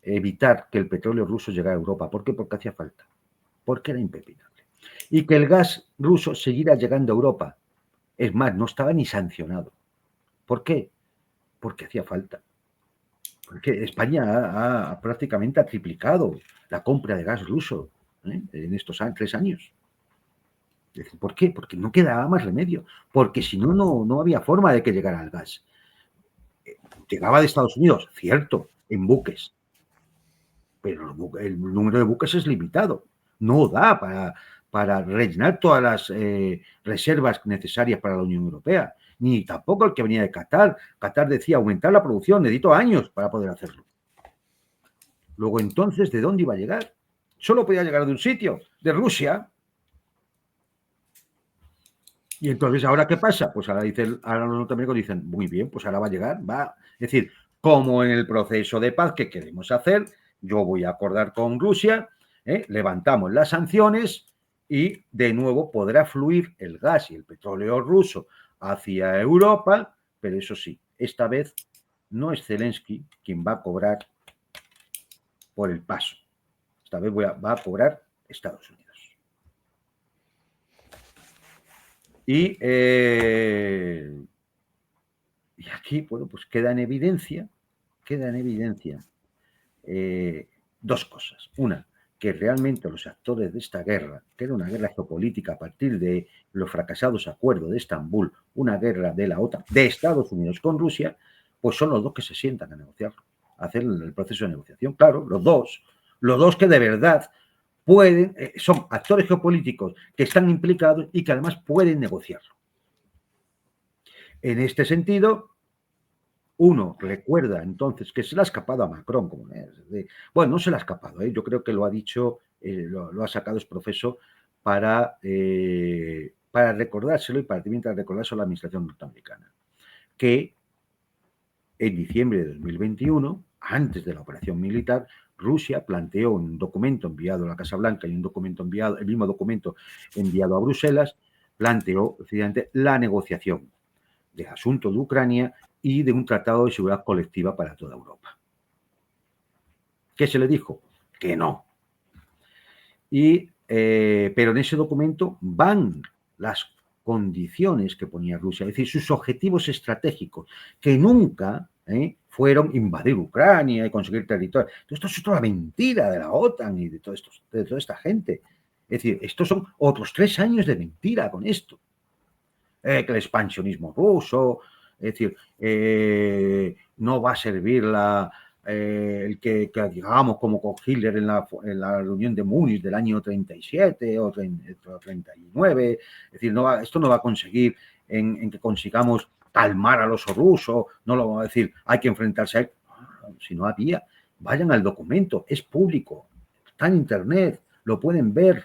Speaker 2: evitar que el petróleo ruso llegara a Europa. ¿Por qué? Porque hacía falta. Porque era impepinable. Y que el gas ruso siguiera llegando a Europa. Es más, no estaba ni sancionado. ¿Por qué? Porque hacía falta. Porque España prácticamente ha triplicado la compra de gas ruso en estos 3 años. ¿Por qué? Porque no quedaba más remedio. Porque si no, no había forma de que llegara el gas. Llegaba de Estados Unidos, cierto, en buques. Pero el número de buques es limitado. No da para rellenar todas las reservas necesarias para la Unión Europea. Ni tampoco el que venía de Qatar. Qatar decía, aumentar la producción, necesito años para poder hacerlo. Luego, entonces, ¿de dónde iba a llegar? Solo podía llegar de un sitio, de Rusia. Y entonces, ¿ahora qué pasa? Pues ahora los norteamericanos dicen, muy bien, pues ahora va a llegar, va. Es decir, como en el proceso de paz que queremos hacer, yo voy a acordar con Rusia, levantamos las sanciones y de nuevo podrá fluir el gas y el petróleo ruso hacia Europa, pero eso sí, esta vez no es Zelensky quien va a cobrar por el paso. Esta vez va a cobrar Estados Unidos. Y aquí, bueno, pues queda en evidencia 2 cosas. Una, que realmente los actores de esta guerra, que era una guerra geopolítica a partir de los fracasados acuerdos de Estambul, una guerra de la OTAN, de Estados Unidos con Rusia, pues son los 2 que se sientan a negociar, a hacer el proceso de negociación. Claro, los dos que de verdad pueden, son actores geopolíticos que están implicados y que además pueden negociarlo. En este sentido, uno recuerda entonces que se le ha escapado a Macron, bueno, no se le ha escapado, yo creo que lo ha dicho, lo ha sacado exprofeso para recordárselo y para recordárselo a la administración norteamericana, que en diciembre de 2021, antes de la operación militar, Rusia planteó un documento enviado a la Casa Blanca y un documento enviado, el mismo documento enviado a Bruselas, planteó precisamente la negociación del asunto de Ucrania y de un tratado de seguridad colectiva para toda Europa. ¿Qué se le dijo? Que no. Pero en ese documento van las condiciones que ponía Rusia, es decir, sus objetivos estratégicos, que nunca fueron invadir Ucrania y conseguir territorio. Esto es otra mentira de la OTAN y de toda esta gente. Es decir, estos son otros 3 años de mentira con esto. Que el expansionismo ruso, es decir, no va a servir el que digamos como con Hitler en la reunión de Múnich del año 37 o 39, es decir, esto no va a conseguir en que consigamos calmar al oso ruso, no lo va a decir, hay que enfrentarse a él. Si no había, vayan al documento, es público, está en internet, lo pueden ver,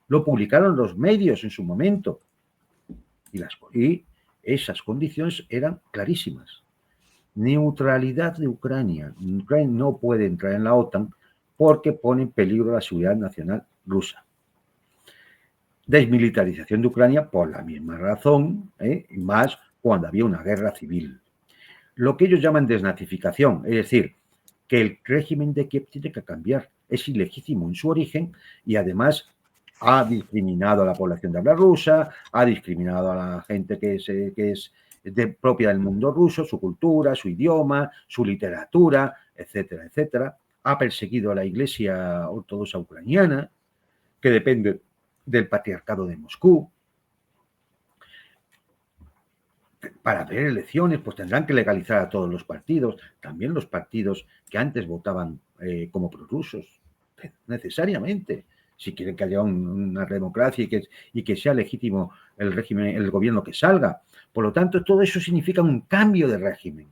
Speaker 2: lo publicaron los medios en su momento. Y esas condiciones eran clarísimas. Neutralidad de Ucrania. Ucrania no puede entrar en la OTAN porque pone en peligro la seguridad nacional rusa. Desmilitarización de Ucrania por la misma razón, y más cuando había una guerra civil. Lo que ellos llaman desnazificación, es decir, que el régimen de Kiev tiene que cambiar, es ilegítimo en su origen y además ha discriminado a la población de habla rusa, ha discriminado a la gente que es propia del mundo ruso, su cultura, su idioma, su literatura, etcétera, etcétera. Ha perseguido a la Iglesia Ortodoxa Ucraniana, que depende del Patriarcado de Moscú. Para haber elecciones, pues tendrán que legalizar a todos los partidos, también los partidos que antes votaban como prorrusos, necesariamente. Si quieren que haya una democracia y que sea legítimo el régimen, el gobierno que salga. Por lo tanto, todo eso significa un cambio de régimen.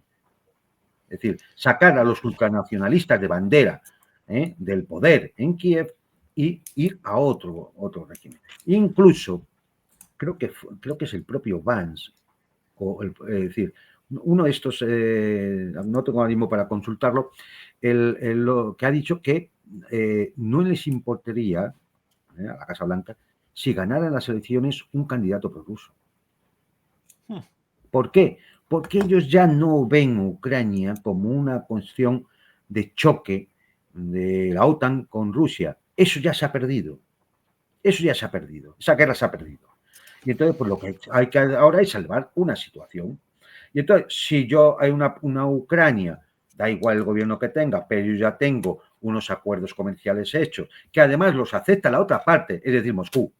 Speaker 2: Es decir, sacar a los ultranacionalistas de bandera del poder en Kiev y ir a otro régimen. Incluso, creo que es el propio Vance, es decir, uno de estos, no tengo ahora mismo para consultarlo, lo que ha dicho que no les importaría a la Casa Blanca si ganara en las elecciones un candidato prorruso. ¿Por qué? Porque ellos ya no ven Ucrania como una cuestión de choque de la OTAN con Rusia. Eso ya se ha perdido. Eso ya se ha perdido. Esa guerra se ha perdido. Y entonces, pues lo que hay que ahora es salvar una situación. Y entonces, si yo hay una Ucrania, da igual el gobierno que tenga, pero yo ya tengo unos acuerdos comerciales hechos, que además los acepta la otra parte, es decir, Moscú,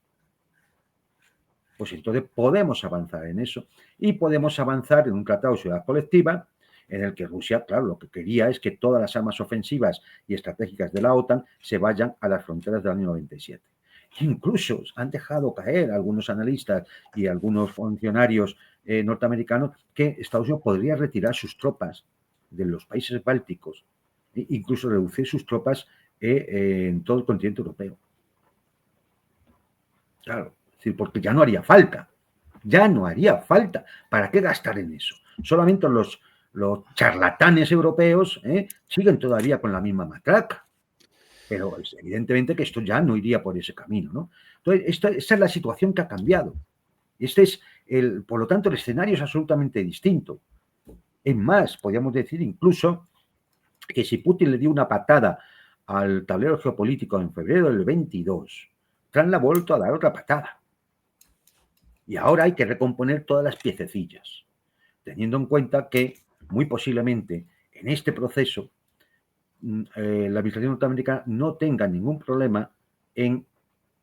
Speaker 2: pues entonces podemos avanzar en eso y podemos avanzar en un tratado de seguridad colectiva en el que Rusia, claro, lo que quería es que todas las armas ofensivas y estratégicas de la OTAN se vayan a las fronteras del año 97. Incluso han dejado caer algunos analistas y algunos funcionarios norteamericanos que Estados Unidos podría retirar sus tropas de los países bálticos, incluso reducir sus tropas en todo el continente europeo. Claro, es decir, porque ya no haría falta. Ya no haría falta. ¿Para qué gastar en eso? Solamente los charlatanes europeos siguen todavía con la misma matraca. Pero evidentemente que esto ya no iría por ese camino, ¿no? Entonces, esta es la situación que ha cambiado. Por lo tanto, el escenario es absolutamente distinto. Es más, podríamos decir incluso que si Putin le dio una patada al tablero geopolítico en febrero del 22, Trump le ha vuelto a dar otra patada. Y ahora hay que recomponer todas las piececillas, teniendo en cuenta que muy posiblemente en este proceso la administración norteamericana no tenga ningún problema en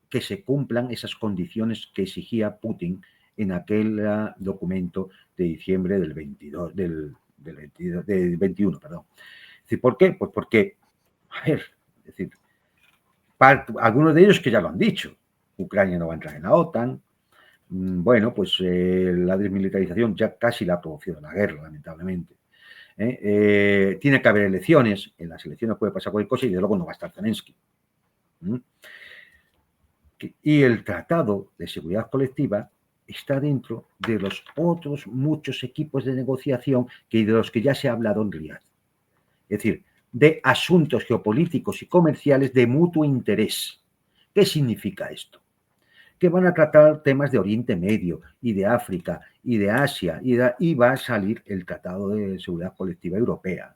Speaker 2: que se cumplan esas condiciones que exigía Putin en aquel documento de diciembre del 21. Perdón. Es decir, ¿por qué? Pues porque, a ver, es decir, algunos de ellos que ya lo han dicho, Ucrania no va a entrar en la OTAN, bueno, pues la desmilitarización ya casi la ha producido la guerra, lamentablemente. Tiene que haber elecciones. En las elecciones puede pasar cualquier cosa y, de luego, no va a estar Zelensky. Y el Tratado de Seguridad Colectiva está dentro de los otros muchos equipos de negociación de los que ya se ha hablado en Riad. Es decir, de asuntos geopolíticos y comerciales de mutuo interés. ¿Qué significa esto? Que van a tratar temas de Oriente Medio y de África y de Asia y va a salir el Tratado de Seguridad Colectiva Europea.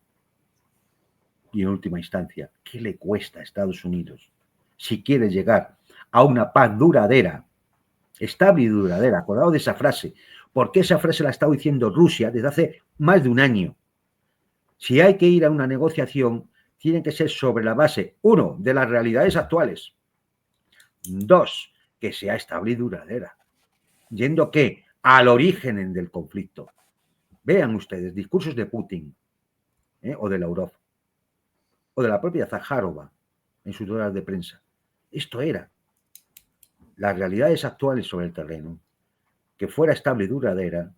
Speaker 2: Y en última instancia, ¿qué le cuesta a Estados Unidos si quiere llegar a una paz duradera, estable y duradera? Acordado de esa frase, porque esa frase la ha estado diciendo Rusia desde hace más de un año. Si hay que ir a una negociación, tiene que ser sobre la base, 1, de las realidades actuales, 2, que sea estable y duradera. Yendo, ¿qué? Al origen del conflicto. Vean ustedes discursos de Putin, o de Lavrov, o de la propia Zaharova en sus ruedas de prensa. Esto era las realidades actuales sobre el terreno, que fuera estable y duradera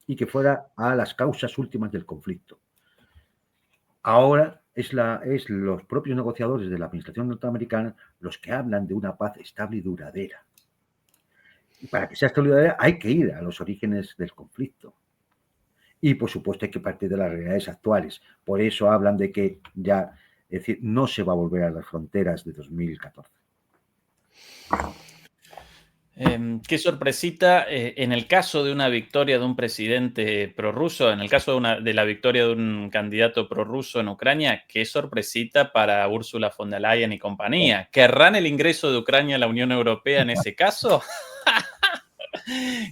Speaker 2: y que fuera a las causas últimas del conflicto. Ahora es los propios negociadores de la administración norteamericana los que hablan de una paz estable y duradera. Y para que sea estable y duradera hay que ir a los orígenes del conflicto. Y, por supuesto, hay que partir de las realidades actuales. Por eso hablan de que ya, es decir, no se va a volver a las fronteras de 2014.
Speaker 1: Qué sorpresita en el caso de una victoria de un presidente prorruso, en el caso de la victoria de un candidato prorruso en Ucrania, qué sorpresita para Ursula von der Leyen y compañía. ¿Querrán el ingreso de Ucrania a la Unión Europea en ese caso?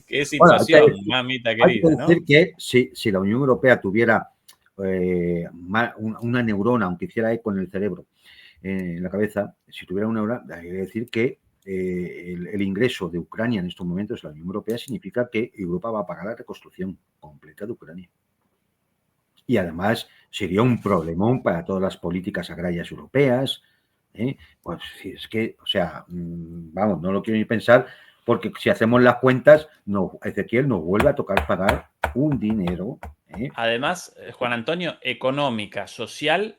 Speaker 1: Qué situación, bueno, mamita querida.
Speaker 2: Hay que decir, ¿no?, que si la Unión Europea tuviera una neurona, aunque hiciera eco en el cerebro, en la cabeza, si tuviera una neurona, hay que decir que el ingreso de Ucrania en estos momentos a la Unión Europea significa que Europa va a pagar la reconstrucción completa de Ucrania. Y además sería un problemón para todas las políticas agrarias europeas. Pues es que, o sea, vamos, no lo quiero ni pensar, porque si hacemos las cuentas, Ezequiel nos vuelve a tocar pagar un dinero.
Speaker 1: Además, Juan Antonio, económica, social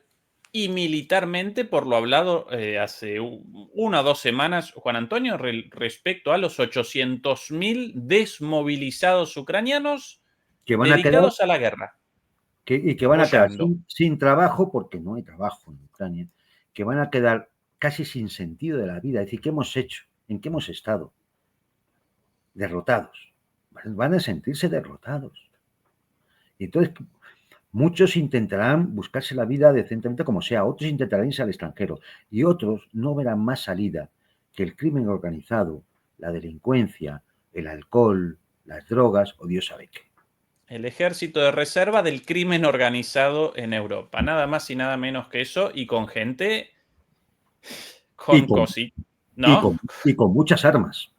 Speaker 1: y militarmente, por lo hablado hace 1 o 2 semanas, Juan Antonio, respecto a los 800.000 desmovilizados ucranianos que van dedicados a la guerra.
Speaker 2: Y que van a quedar sin trabajo, porque no hay trabajo en Ucrania, que van a quedar casi sin sentido de la vida. Es decir, ¿qué hemos hecho? ¿En qué hemos estado? Derrotados. Van a sentirse derrotados. Y entonces, muchos intentarán buscarse la vida decentemente como sea, otros intentarán irse al extranjero y otros no verán más salida que el crimen organizado, la delincuencia, el alcohol, las drogas o Dios sabe qué.
Speaker 1: El ejército de reserva del crimen organizado en Europa. Nada más y nada menos que eso, y con gente con cositas, ¿no?
Speaker 2: Y con muchas armas.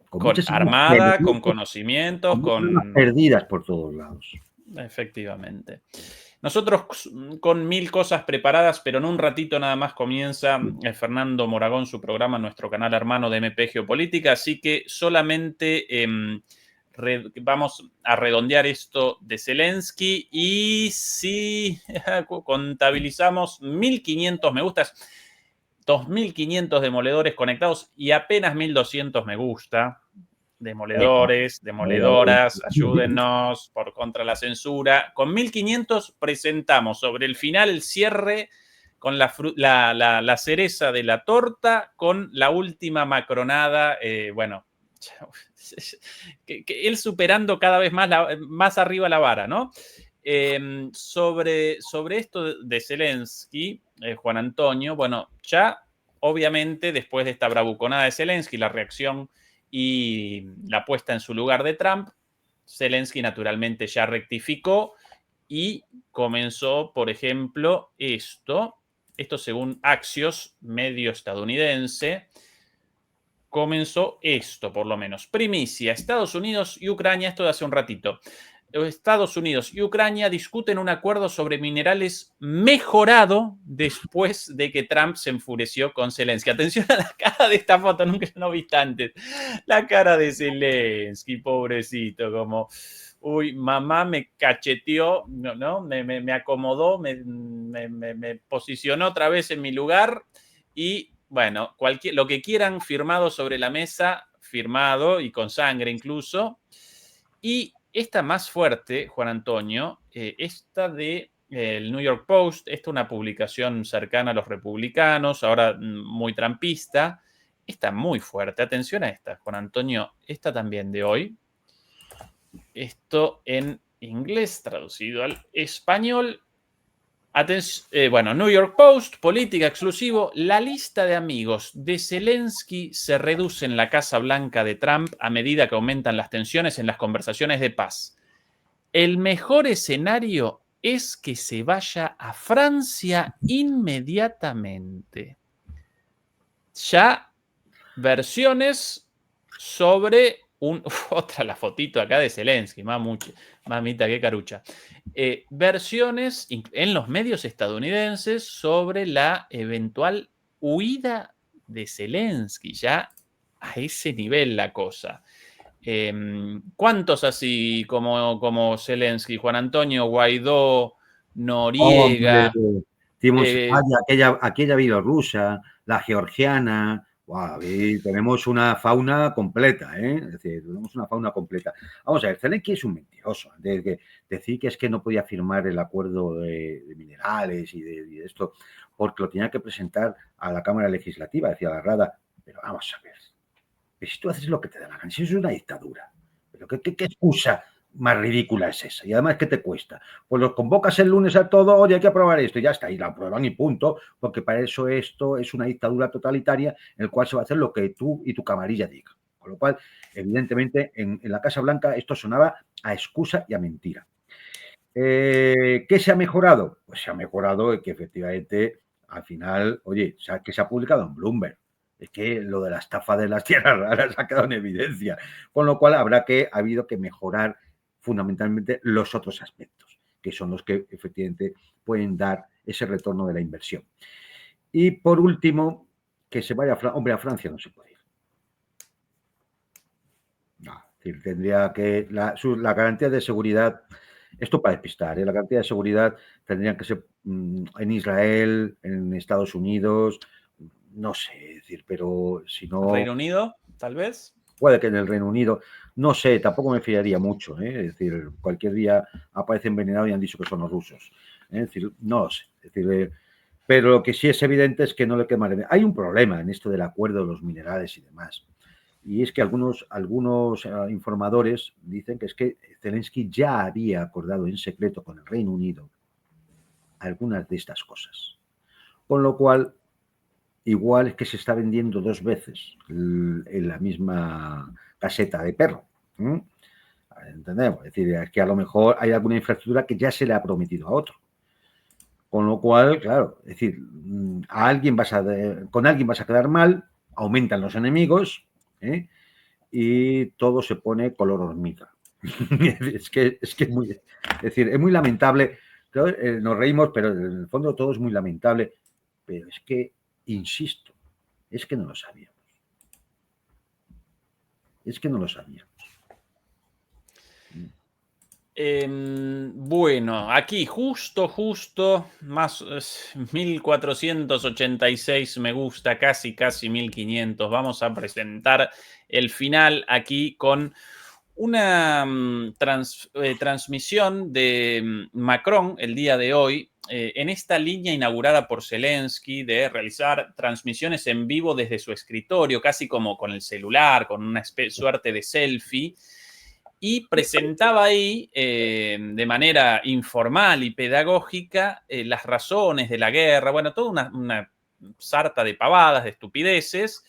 Speaker 1: Con armada, con conocimientos, con
Speaker 2: perdidas por todos lados.
Speaker 1: Efectivamente. Nosotros con 1000 cosas preparadas, pero en un ratito nada más comienza Fernando Moragón su programa en nuestro canal hermano de MP Geopolítica, así que solamente vamos a redondear esto de Zelensky y si contabilizamos 1500 me gustas, 2500 demoledores conectados y apenas 1200 me gusta. Demoledores, demoledoras, ayúdennos por contra la censura. Con 1500 presentamos sobre el final el cierre con la cereza de la torta, con la última macronada, bueno, que él superando cada vez más arriba la vara, ¿no? Sobre esto de Zelensky, Juan Antonio, bueno, ya obviamente después de esta bravuconada de Zelensky, la reacción y la puesta en su lugar de Trump, Zelensky naturalmente ya rectificó y comenzó, por ejemplo, esto según Axios, medio estadounidense, comenzó esto por lo menos. Primicia, Estados Unidos y Ucrania, esto de hace un ratito. Estados Unidos y Ucrania discuten un acuerdo sobre minerales mejorado después de que Trump se enfureció con Zelensky. Atención a la cara de esta foto, nunca lo he visto antes. La cara de Zelensky, pobrecito, como, uy, mamá me cacheteó, ¿no? Me acomodó, me posicionó otra vez en mi lugar y, bueno, lo que quieran firmado sobre la mesa, firmado y con sangre incluso. Y esta más fuerte, Juan Antonio, esta de el New York Post, esta es una publicación cercana a los republicanos, ahora muy trumpista, está muy fuerte. Atención a esta, Juan Antonio, esta también de hoy. Esto en inglés, traducido al español. Bueno, New York Post, política exclusivo. La lista de amigos de Zelensky se reduce en la Casa Blanca de Trump a medida que aumentan las tensiones en las conversaciones de paz. El mejor escenario es que se vaya a Francia inmediatamente. Ya versiones sobre otra la fotito acá de Zelensky, mamita, qué carucha. Versiones en los medios estadounidenses sobre la eventual huida de Zelensky, ya a ese nivel la cosa. ¿Cuántos así como Zelensky? Juan Antonio, Guaidó, Noriega.
Speaker 2: Aquella bielorrusa, la georgiana. Wow, y tenemos una fauna completa, ¿eh? Es decir, tenemos una fauna completa. Vamos a ver, Zelensky es un mentiroso. Decir que es que no podía firmar el acuerdo de minerales y de esto, porque lo tenía que presentar a la Cámara Legislativa, decía la Rada. Pero vamos a ver, si tú haces lo que te da la gana, si es una dictadura, pero ¿qué excusa más ridícula es esa? Y además, ¿qué te cuesta? Pues los convocas el lunes a todo, oye, hay que aprobar esto, y ya está, y lo aprueban y punto, porque para eso esto es una dictadura totalitaria en el cual se va a hacer lo que tú y tu camarilla digan. Con lo cual, evidentemente, en la Casa Blanca esto sonaba a excusa y a mentira. ¿Qué se ha mejorado? Pues se ha mejorado que efectivamente, al final, oye, que se ha publicado en Bloomberg. Es que lo de la estafa de las tierras raras ha quedado en evidencia, con lo cual ha habido que mejorar fundamentalmente los otros aspectos, que son los que efectivamente pueden dar ese retorno de la inversión. Y por último, que se vaya a Francia no se puede ir. No, es decir, tendría que la garantía de seguridad, esto para despistar, la garantía de seguridad tendrían que ser en Israel, en Estados Unidos, no sé, decir, pero si no...
Speaker 1: ¿Reino Unido, tal vez?
Speaker 2: Puede que en el Reino Unido, no sé, tampoco me fiaría mucho, ¿eh? Es decir, cualquier día aparece envenenado y han dicho que son los rusos. Es decir, no lo sé. Es decir, pero lo que sí es evidente es que no le quemaré. Hay un problema en esto del acuerdo de los minerales y demás. Y es que algunos informadores dicen que es que Zelensky ya había acordado en secreto con el Reino Unido algunas de estas cosas. Con lo cual, igual es que se está vendiendo dos veces en la misma caseta de perro. ¿Entendemos? Es decir, es que a lo mejor hay alguna infraestructura que ya se le ha prometido a otro. Con lo cual, claro, es decir, con alguien vas a quedar mal, aumentan los enemigos, y todo se pone color hormiga. es muy lamentable. Nos reímos, pero en el fondo todo es muy lamentable. Pero es que, insisto, es que no lo sabíamos.
Speaker 1: Bueno, aquí justo, más 1486 me gusta, casi 1500. Vamos a presentar el final aquí con una transmisión de Macron el día de hoy, en esta línea inaugurada por Zelensky de realizar transmisiones en vivo desde su escritorio, casi como con el celular, con una suerte de selfie. Y presentaba ahí, de manera informal y pedagógica, las razones de la guerra, bueno, toda una sarta de pavadas, de estupideces,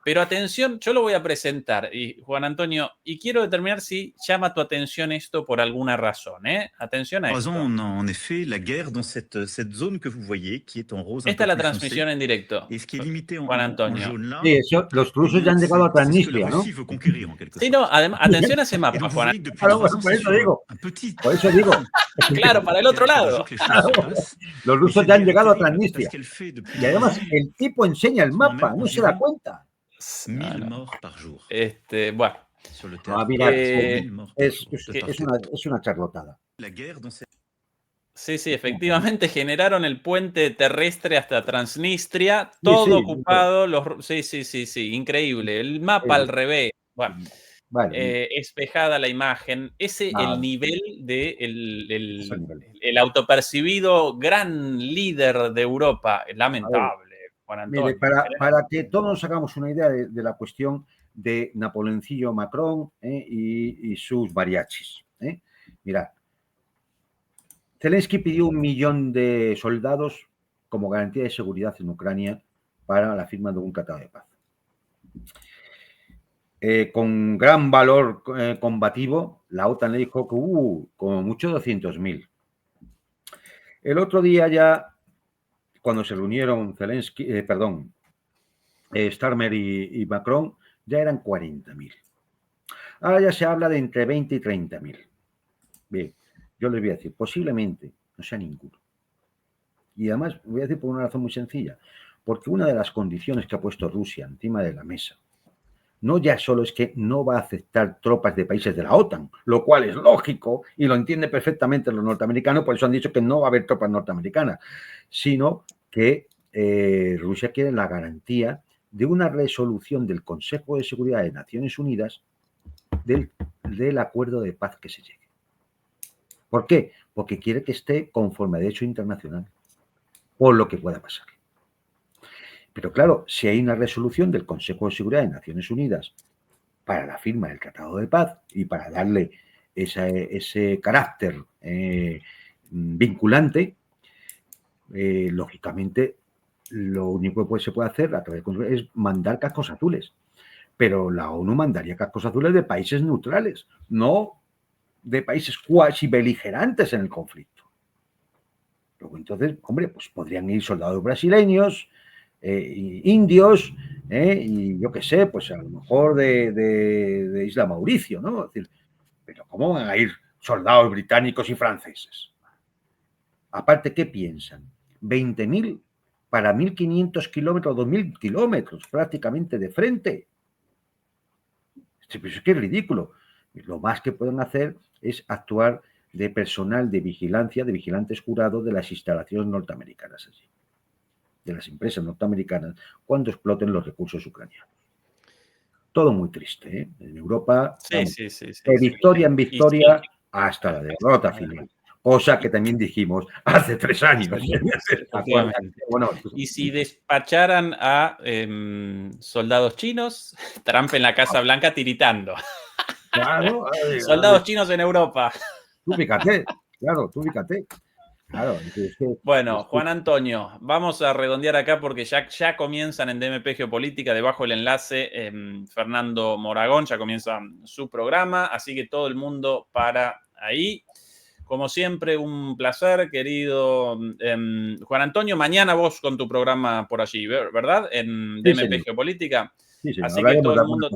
Speaker 1: Pero atención, yo lo voy a presentar, y Juan Antonio, y quiero determinar si llama tu atención esto por alguna razón. Atención a esto.
Speaker 8: En effet, la guerre dans cette zone que vous voyez, qui est en rose un
Speaker 1: Esta
Speaker 8: peu
Speaker 1: es la
Speaker 8: plus
Speaker 1: transmisión
Speaker 8: foncé,
Speaker 1: en directo,
Speaker 8: et ce qui est limité
Speaker 1: Juan
Speaker 8: en
Speaker 1: Antonio.
Speaker 8: jaune là,
Speaker 2: Sí, eso, los rusos ya han llegado a
Speaker 8: c'est ce que la
Speaker 2: Transnistria, ¿no?
Speaker 8: Russie veut conquérir en quelque
Speaker 1: Sí,
Speaker 8: sorte.
Speaker 1: no, además, atención a ese
Speaker 8: Et
Speaker 1: mapa,
Speaker 8: donc vous
Speaker 1: Juan
Speaker 8: voyez que depuis
Speaker 2: Claro,
Speaker 8: 3
Speaker 2: bueno,
Speaker 8: ans,
Speaker 2: por
Speaker 8: c'est
Speaker 2: eso
Speaker 8: sur
Speaker 2: digo.
Speaker 8: un petit...
Speaker 2: Por eso digo.
Speaker 1: Claro, para el otro
Speaker 8: Chaque
Speaker 1: lado.
Speaker 8: jour que les choses se passent.
Speaker 2: Los
Speaker 8: Et
Speaker 2: rusos
Speaker 8: cette
Speaker 2: ya han
Speaker 8: guerre est
Speaker 2: llegado a
Speaker 8: terrible
Speaker 2: Transnistria.
Speaker 8: parce qu'elle fait depuis
Speaker 2: Y además
Speaker 8: 3 ans
Speaker 2: el tipo enseña el mapa, no se da
Speaker 8: environ
Speaker 2: cuenta.
Speaker 8: 1000 morts par jour
Speaker 1: Bueno,
Speaker 8: sur le
Speaker 2: Ah,
Speaker 8: terrain.
Speaker 2: mira,
Speaker 8: 1000 morts par jour, de part et d'autre.
Speaker 2: es una charlotada.
Speaker 8: La guerre dans cette...
Speaker 1: sí, efectivamente generaron el puente terrestre hasta Transnistria, todo
Speaker 2: sí,
Speaker 1: ocupado. Sí, increíble. El mapa al revés. Bueno,
Speaker 2: Vale.
Speaker 1: espejada la imagen. Ese
Speaker 2: Ah,
Speaker 1: el nivel de
Speaker 2: ese nivel.
Speaker 1: el autopercibido gran líder de Europa. Lamentable, Juan Antonio.
Speaker 2: Mire, para que todos nos hagamos una idea de la cuestión de Napoleoncillo Macron y sus mariachis. Mirad, Zelensky pidió 1 millón de soldados como garantía de seguridad en Ucrania para la firma de un tratado de paz. Con gran valor combativo, la OTAN le dijo que como mucho 200.000. El otro día ya, cuando se reunieron Starmer y Macron, ya eran 40.000. Ahora ya se habla de entre 20 y 30.000. Bien, yo les voy a decir, posiblemente no sea ninguno. Y además, voy a decir por una razón muy sencilla, porque una de las condiciones que ha puesto Rusia encima de la mesa, no ya solo es que no va a aceptar tropas de países de la OTAN, lo cual es lógico y lo entiende perfectamente los norteamericanos, por eso han dicho que no va a haber tropas norteamericanas, sino que Rusia quiere la garantía de una resolución del Consejo de Seguridad de Naciones Unidas del acuerdo de paz que se llegue. ¿Por qué? Porque quiere que esté conforme a derecho internacional, por lo que pueda pasar. Pero claro, si hay una resolución del Consejo de Seguridad de Naciones Unidas para la firma del Tratado de Paz y para darle ese carácter vinculante, lógicamente lo único que se puede hacer a través de es mandar cascos azules. Pero la ONU mandaría cascos azules de países neutrales, no de países cuasi beligerantes en el conflicto. Luego entonces, hombre, pues podrían ir soldados brasileños, indios, y yo qué sé, pues a lo mejor de Isla Mauricio, ¿no? Es decir, pero ¿cómo van a ir soldados británicos y franceses? Aparte, ¿qué piensan? 20.000 para 1.500 kilómetros, 2.000 kilómetros prácticamente de frente. Pues es que es ridículo. Lo más que pueden hacer es actuar de personal de vigilancia, de vigilantes jurados de las instalaciones norteamericanas allí, de las empresas norteamericanas, cuando exploten los recursos ucranianos. Todo muy triste, ¿eh? En Europa, vamos, de victoria en victoria hasta la derrota final. Cosa que también dijimos hace 3 años.
Speaker 1: Bueno, y si despacharan a soldados chinos, Trump en la Casa Blanca tiritando.
Speaker 2: Claro,
Speaker 1: soldados chinos en Europa.
Speaker 2: Tú fíjate, claro, tú fíjate. Claro,
Speaker 1: bueno, Juan Antonio, vamos a redondear acá porque ya comienzan en DMP Geopolítica, debajo del enlace, Fernando Moragón, ya comienza su programa, así que todo el mundo para ahí. Como siempre, un placer, querido Juan Antonio. Mañana vos con tu programa por allí, ¿verdad? En DMP Geopolítica.
Speaker 2: Sí, señor.
Speaker 1: Así que todo el mundo...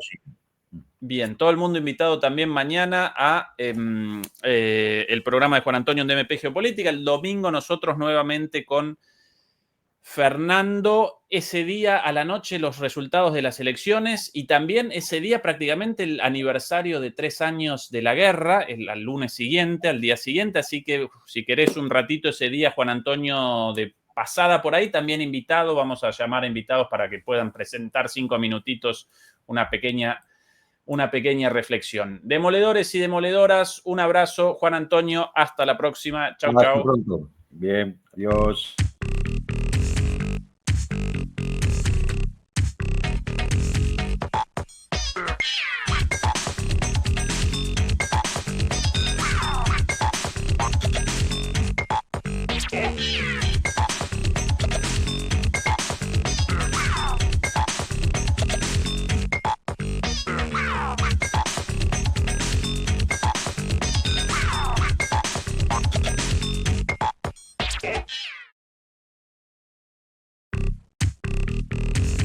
Speaker 1: Bien, todo el mundo invitado también mañana a el programa de Juan Antonio en DMP Geopolítica. El domingo nosotros nuevamente con Fernando, ese día a la noche los resultados de las elecciones y también ese día prácticamente el aniversario de 3 años de la guerra, al lunes siguiente, al día siguiente. Así que si querés un ratito ese día, Juan Antonio, de pasada por ahí, también invitado. Vamos a llamar a invitados para que puedan presentar 5 minutitos una pequeña reflexión. Demoledores y demoledoras, un abrazo, Juan Antonio, hasta la próxima. Chau, chau.
Speaker 2: Hasta pronto. Bien, adiós.